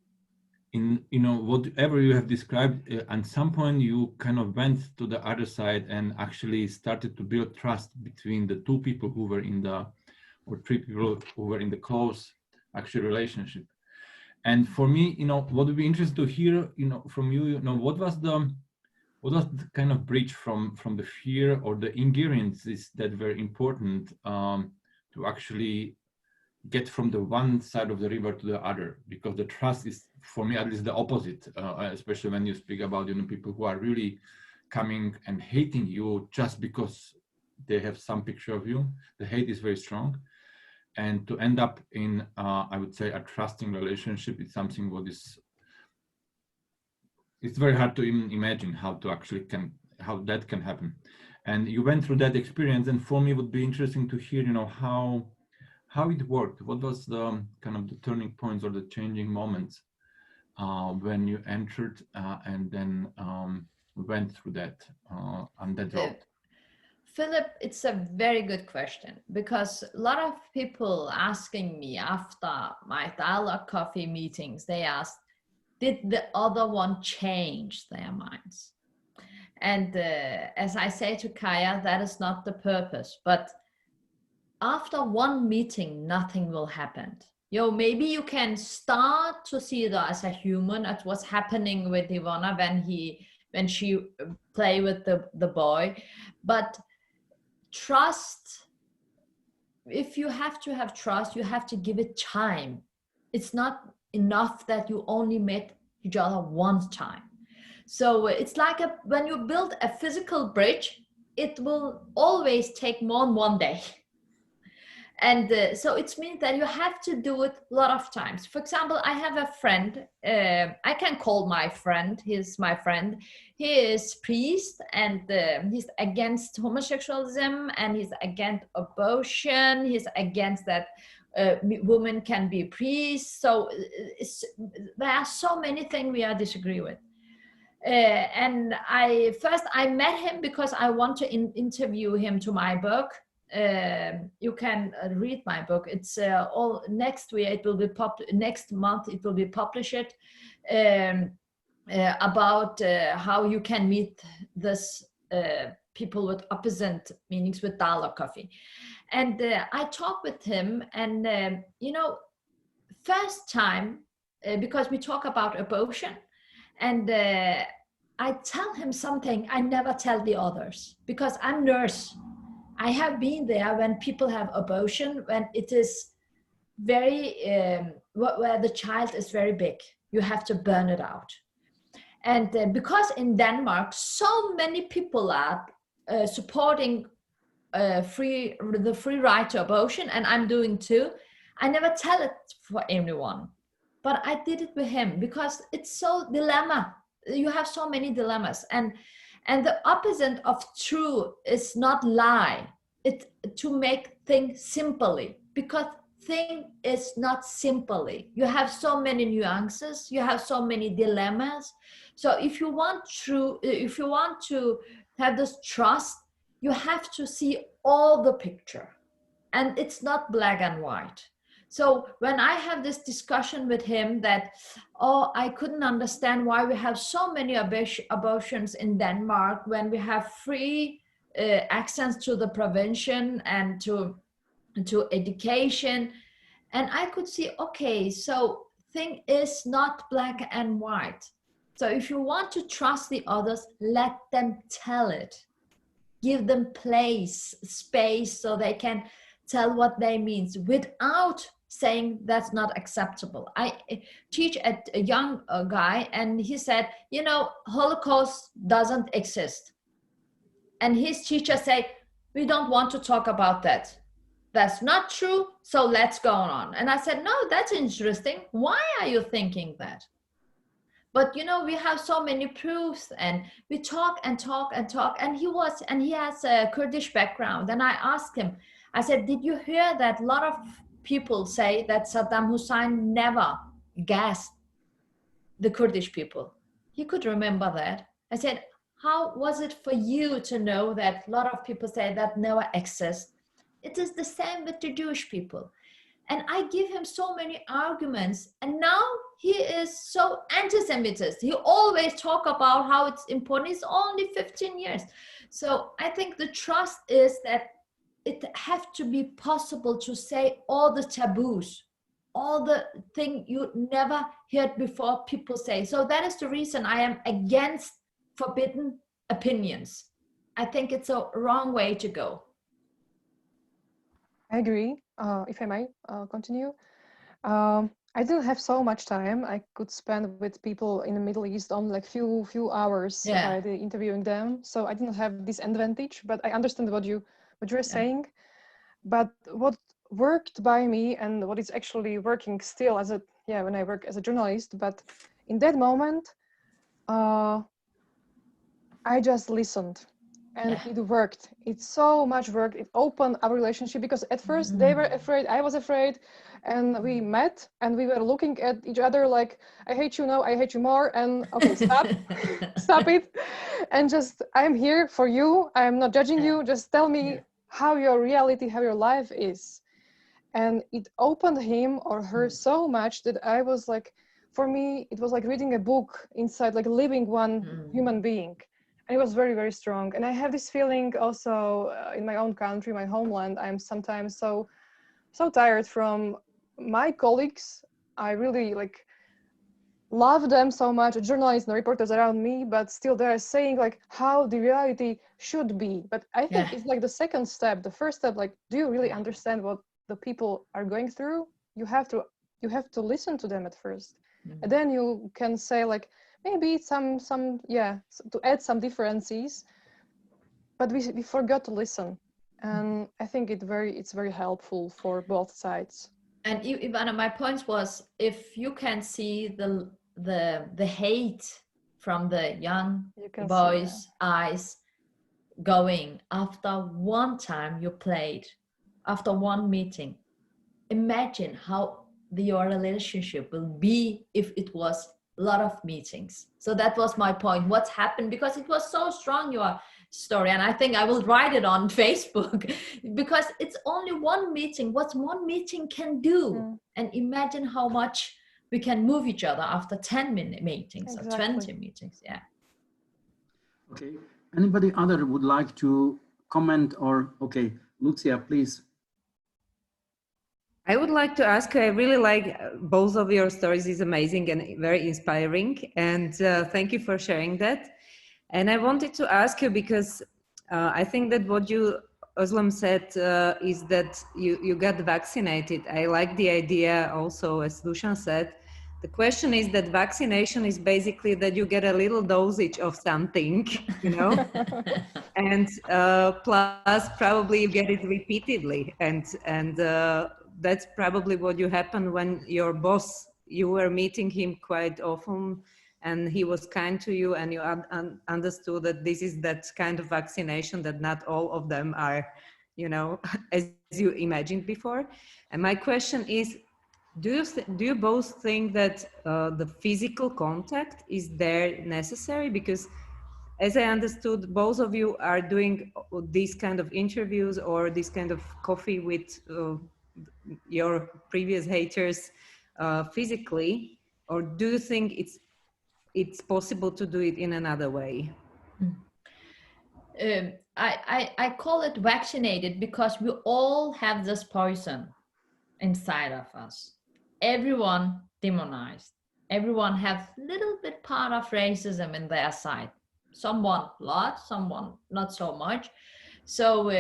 whatever you have described, at some point you kind of went to the other side and actually started to build trust between the two people who were in the or 3 people who were in the close actual relationship. And for me, what would be interesting to hear, from you, what was the kind of bridge from the fear or the ingredients that were important to actually get from the one side of the river to the other? Because the trust is, for me at least, the opposite, especially when you speak about people who are really coming and hating you just because they have some picture of you. The hate is very strong, and to end up in I would say a trusting relationship is something what is, it's very hard to even imagine how that can happen. And you went through that experience, and for me it would be interesting to hear how it worked. What was the kind of the turning points or the changing moments when you entered and then went through that on that road? Philip, it's a very good question, because a lot of people asking me after my dialogue coffee meetings, they ask, did the other one change their minds? And as I say to Kaya, that is not the purpose. But after one meeting, nothing will happen. Maybe you can start to see that as a human, at what's happening with Ivana when she play with the boy. But trust, if you have to have trust, you have to give it time. It's not enough that you only met each other one time. So it's like when you build a physical bridge, it will always take more than one day. And so it means that you have to do it a lot of times. For example, I have a friend, I can call my friend, he's my friend. He is priest, and he's against homosexualism, and he's against abortion. He's against that women can be priests. So there are so many things we are disagree with. And I met him because I want to interview him to my book. You can read my book. It's all next week. It will be next month. It will be published about how you can meet this people with opposite meanings with dialogue coffee. And I talked with him, and first time because we talk about abortion, and I tell him something I never tell the others, because I'm nurse. I have been there when people have abortion, when it is very, where the child is very big. You have to burn it out. And because in Denmark, so many people are supporting the free right to abortion, and I'm doing too, I never tell it for anyone. But I did it with him because it's so dilemma. You have so many dilemmas. And the opposite of true is not lie. It's to make things simply, because thing is not simply. You have so many nuances. You have so many dilemmas. So if you want to have this trust, you have to see all the picture, and it's not black and white. So when I have this discussion with him that, I couldn't understand why we have so many abortions in Denmark when we have free access to the prevention and to education. And I could see, okay, so thing is not black and white. So if you want to trust the others, let them tell it. Give them space, so they can tell what they mean without saying that's not acceptable. I teach a young guy, and he said, Holocaust doesn't exist. And his teacher said, we don't want to talk about that. That's not true, so let's go on. And I said, no, that's interesting. Why are you thinking that? But we have so many proofs, and we talk and talk and talk. And he has a Kurdish background. And I asked him, I said, did you hear that a lot of people say that Saddam Hussein never gassed the Kurdish people? He could remember that. I said, how was it for you to know that a lot of people say that never exists? It is the same with the Jewish people. And I give him so many arguments, and now he is so anti-Semitist. He always talk about how it's important. It's only 15 years. So I think the trust is that it has to be possible to say all the taboos, all the thing you never heard before people say. So that is the reason I am against forbidden opinions. I think it's a wrong way to go. I agree. If I may continue. I didn't have so much time. I could spend with people in the Middle East on like few hours by interviewing them. So I didn't have this advantage, but I understand what you're saying. But what worked by me and what is actually working still when I work as a journalist, but in that moment, I just listened. And it worked. It's so much work. It opened our relationship because at first they were afraid, I was afraid, and we met and we were looking at each other like, I hate you now, I hate you more, and okay, stop, stop it. And just, I'm here for you. I'm not judging you. Just tell me how your reality, how your life is. And it opened him or her so much that I was like, for me, it was like reading a book inside, like living one human being. And it was very, very strong. And I have this feeling also in my own country, my homeland. I'm sometimes so tired from my colleagues. I really like love them so much, journalists and reporters around me, but still they're saying like how the reality should be. But I think it's like the second step. The first step, like, do you really understand what the people are going through? You have to listen to them at first. And then you can say like, maybe some to add some differences, but we forgot to listen, and I think it's very helpful for both sides. And Ivana, my point was, if you can see the hate from the young boys' eyes going after one time you played, after one meeting, imagine how your relationship will be if it was a lot of meetings. So that was my point. What's happened, because it was so strong, your story, and I think I will write it on Facebook because it's only one meeting, what one meeting can do. And imagine how much we can move each other after 10-minute meetings or 20 meetings. Okay, anybody other would like to comment? Or okay, Lucia, please. I would like to ask, I really like both of your stories, is amazing and very inspiring. And thank you for sharing that. And I wanted to ask you, because I think that what you, Özlem, said is that you got vaccinated. I like the idea also, as Dusan said. The question is that vaccination is basically that you get a little dosage of something, you know, and plus probably you get it repeatedly. And that's probably what you happened when your boss, you were meeting him quite often and he was kind to you, and you understood that this is that kind of vaccination, that not all of them are, you know, as you imagined before. And my question is, do you both think that the physical contact is there necessary? Because as I understood, both of you are doing these kind of interviews or this kind of coffee with your previous haters physically, or do you think it's possible to do it in another way? I call it vaccinated because we all have this poison inside of us. Everyone demonized. Everyone have little bit part of racism in their side. Someone a lot, someone not so much. So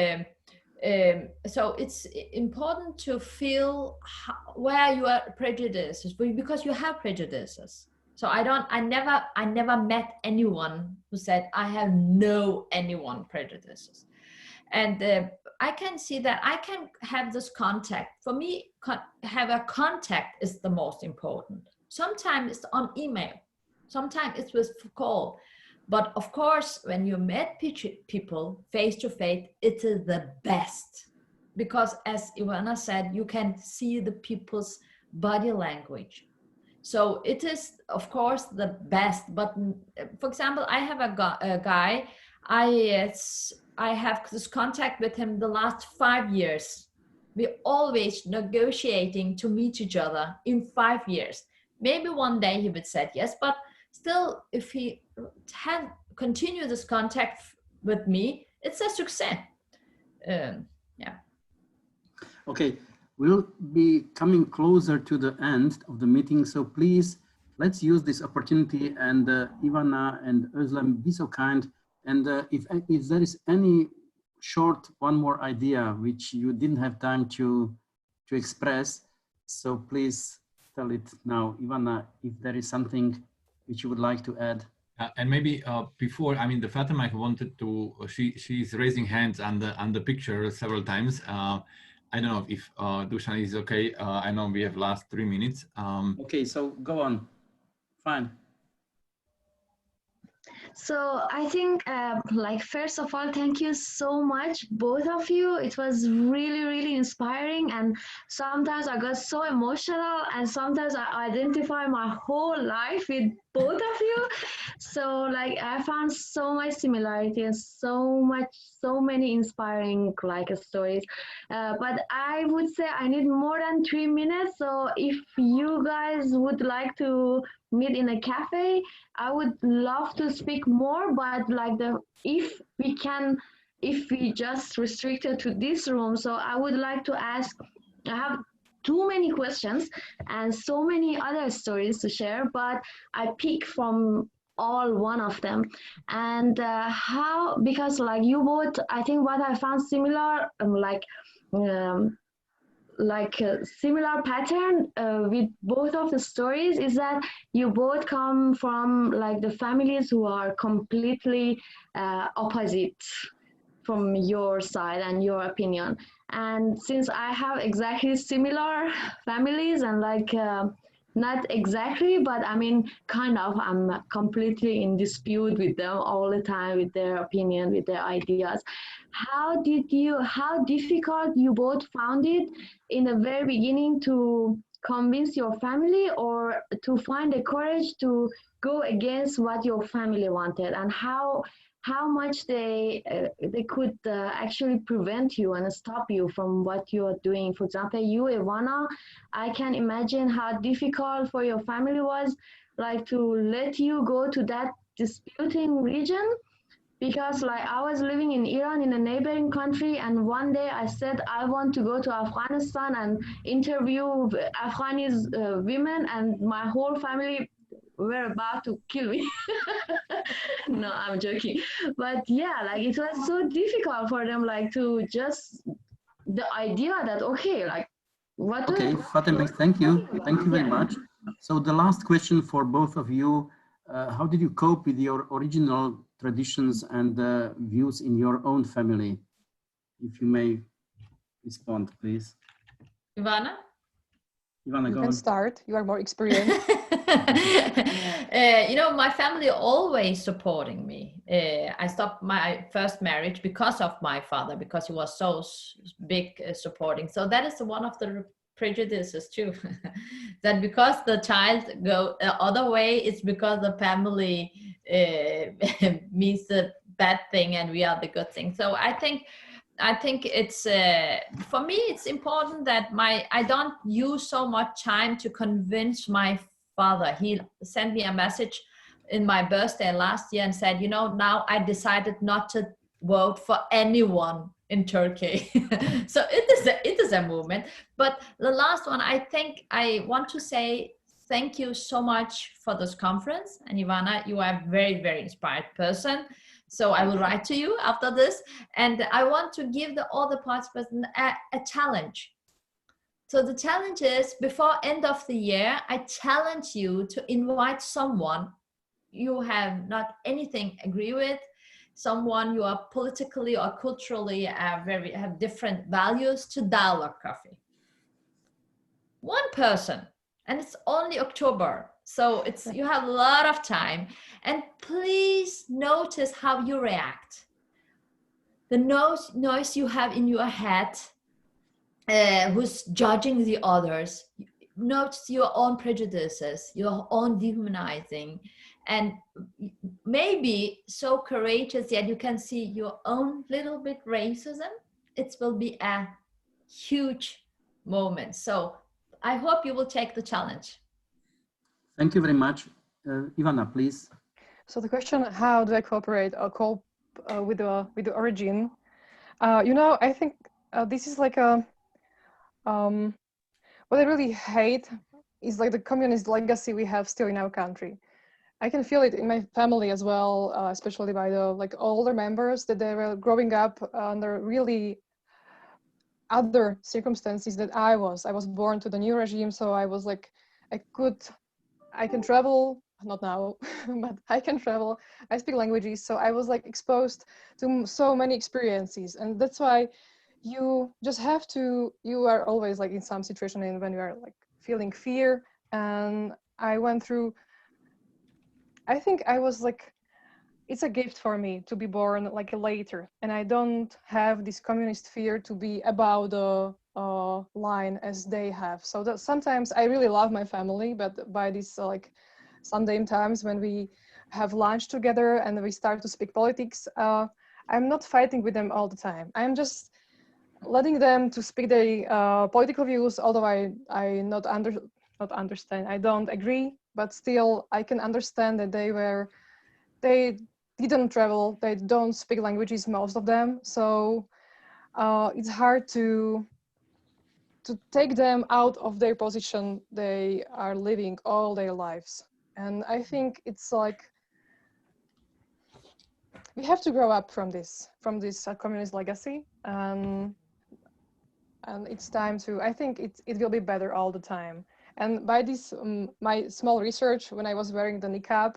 so it's important to feel where your prejudices, because you have prejudices. So I never met anyone who said I have no anyone prejudices. And I can see that I can have this contact. For me, have a contact is the most important. Sometimes it's on email, sometimes it's with call. But of course, when you met people face to face, it is the best. Because as Ivana said, you can see the people's body language. So it is, of course, the best. But for example, I have a guy, I have this contact with him the last 5 years. We're always negotiating to meet each other in 5 years. Maybe one day he would say yes, but still, if he had continued this contact with me, it's a success. Yeah. Okay, we'll be coming closer to the end of the meeting, so please, let's use this opportunity, and Ivana and Özlem, be so kind, and if there is any short one more idea which you didn't have time to express, so please tell it now. Ivana, if there is something which you would like to add. And maybe before, I mean, the Fatima wanted to, she's raising hands on the picture several times. I don't know if Dusan is okay. I know we have last 3 minutes. Okay, so go on. Fine. So I think, like, first of all, thank you so much, both of you. It was really, really inspiring. And sometimes I got so emotional, and sometimes I identify my whole life with both of you. So, like, I found so much similarity and so many inspiring, like, stories. But I would say I need more than 3 minutes. So if you guys would like to meet in a cafe, I would love to speak more, but like if we just restricted to this room, so I would like to ask, I have too many questions and so many other stories to share, but I pick from all one of them. And because like you both, I think what I found similar, like a similar pattern with both of the stories is that you both come from like the families who are completely opposite from your side and your opinion. And since I have exactly similar families and like not exactly, but I mean kind of, I'm completely in dispute with them all the time with their opinion, with their ideas. How difficult you both found it in the very beginning to convince your family, or to find the courage to go against what your family wanted, and how much they could actually prevent you and stop you from what you are doing? For example, you, Ivana, I can imagine how difficult for your family was, like, to let you go to that disputing region. Because like I was living in Iran, in a neighboring country, and one day I said I want to go to Afghanistan and interview Afghani women, and my whole family were about to kill me. No, I'm joking. But yeah, like it was so difficult for them, like to just the idea that okay, like what? Okay, Fatima, thank you very much. So the last question for both of you: how did you cope with your original traditions and views in your own family? If you may respond, please. Ivana? Ivana, You go can on. start. You are more experienced. You know, my family always supporting me. I stopped my first marriage because of my father, because he was so big supporting. So that is one of the prejudices too. That because the child go other way, it's because the family means the bad thing and we are the good thing. So I think it's for me it's important that I don't use so much time to convince my father. He sent me a message in my birthday last year and said, you know, now I decided not to vote for anyone in Turkey. So it is a movement. But the last one, I think I want to say thank you so much for this conference. And Ivana, you are a very, very inspired person. So I will write to you after this. And I want to give the other participants a challenge. So the challenge is, before end of the year, I challenge you to invite someone you have not anything agree with, someone you are politically or culturally have different values, to dialogue coffee. One person, and it's only October, so you have a lot of time. And please notice how you react. The noise you have in your head, who's judging the others. Notice your own prejudices, your own dehumanizing, and maybe so courageous that you can see your own little bit racism. It will be a huge moment. So I hope you will take the challenge. Thank you very much. Ivana, please. So the question, how do I cooperate or cope with the origin? You know, I think this is like a what I really hate is like the communist legacy we have still in our country. I can feel it in my family as well, especially by the like older members, that they were growing up under really other circumstances that I was. I was born to the new regime, so I was like, I can travel, not now, but I can travel. I speak languages, so I was like exposed to so many experiences, and that's why you just have to. You are always like in some situation, and when you are like feeling fear, and I went through. I think I was like, it's a gift for me to be born like later, and I don't have this communist fear to be above the line as they have. So that sometimes I really love my family, but by these like Sunday times when we have lunch together and we start to speak politics, I'm not fighting with them all the time. I'm just letting them to speak their political views, although I not understand. I don't agree, but still I can understand that they didn't travel, they don't speak languages, most of them, so it's hard to take them out of their position they are living all their lives. And I think it's like we have to grow up from this communist legacy, and it's time to, I think it will be better all the time. And by this my small research when I was wearing the niqab,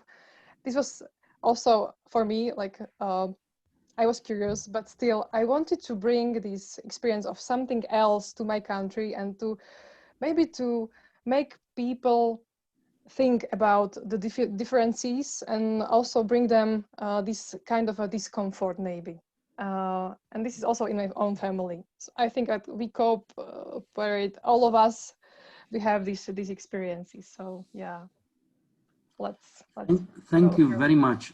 this was also for me like I was curious, but still I wanted to bring this experience of something else to my country, and to maybe to make people think about the differences, and also bring them this kind of a discomfort maybe. And this is also in my own family. So I think that we cope all of us, we have these experiences. So yeah, let's thank you very much,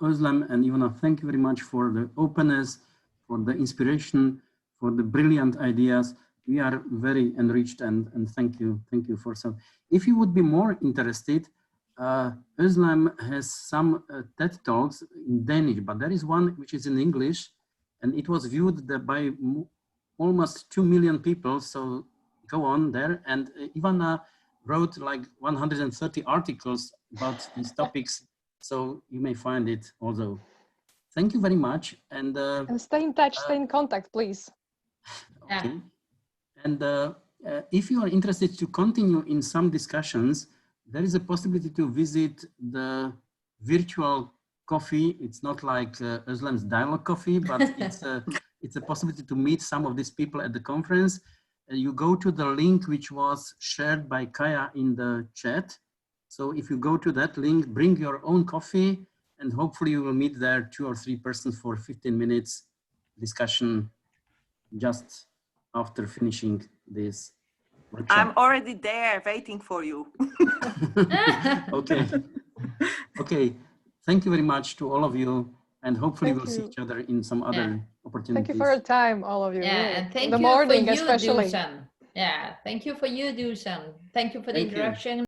Özlem and Ivana. Thank you very much for the openness, for the inspiration, for the brilliant ideas. We are very enriched, and thank you for some. If you would be more interested, Özlem has some TED Talks in Danish, but there is one which is in English, and it was viewed by almost 2 million people. So go on there. And Ivana wrote like 130 articles about these topics, so you may find it also. Thank you very much. And stay in touch, stay in contact, please. Okay. And if you are interested to continue in some discussions, there is a possibility to visit the virtual coffee. It's not like Özlem's dialogue coffee, but it's a possibility to meet some of these people at the conference. You go to the link which was shared by Kaya in the chat. So if you go to that link, bring your own coffee, and hopefully you will meet there 2 or 3 persons for 15 minutes discussion just after finishing this workshop. I'm already there waiting for you. Okay. Okay. Thank you very much to all of you, and hopefully we'll see each other in some other opportunities. Thank you for your time, all of you. Yeah, really. and thank in the you morning, for you, especially. Dusan. Yeah, thank you for you, Dusan. Thank you for the interaction.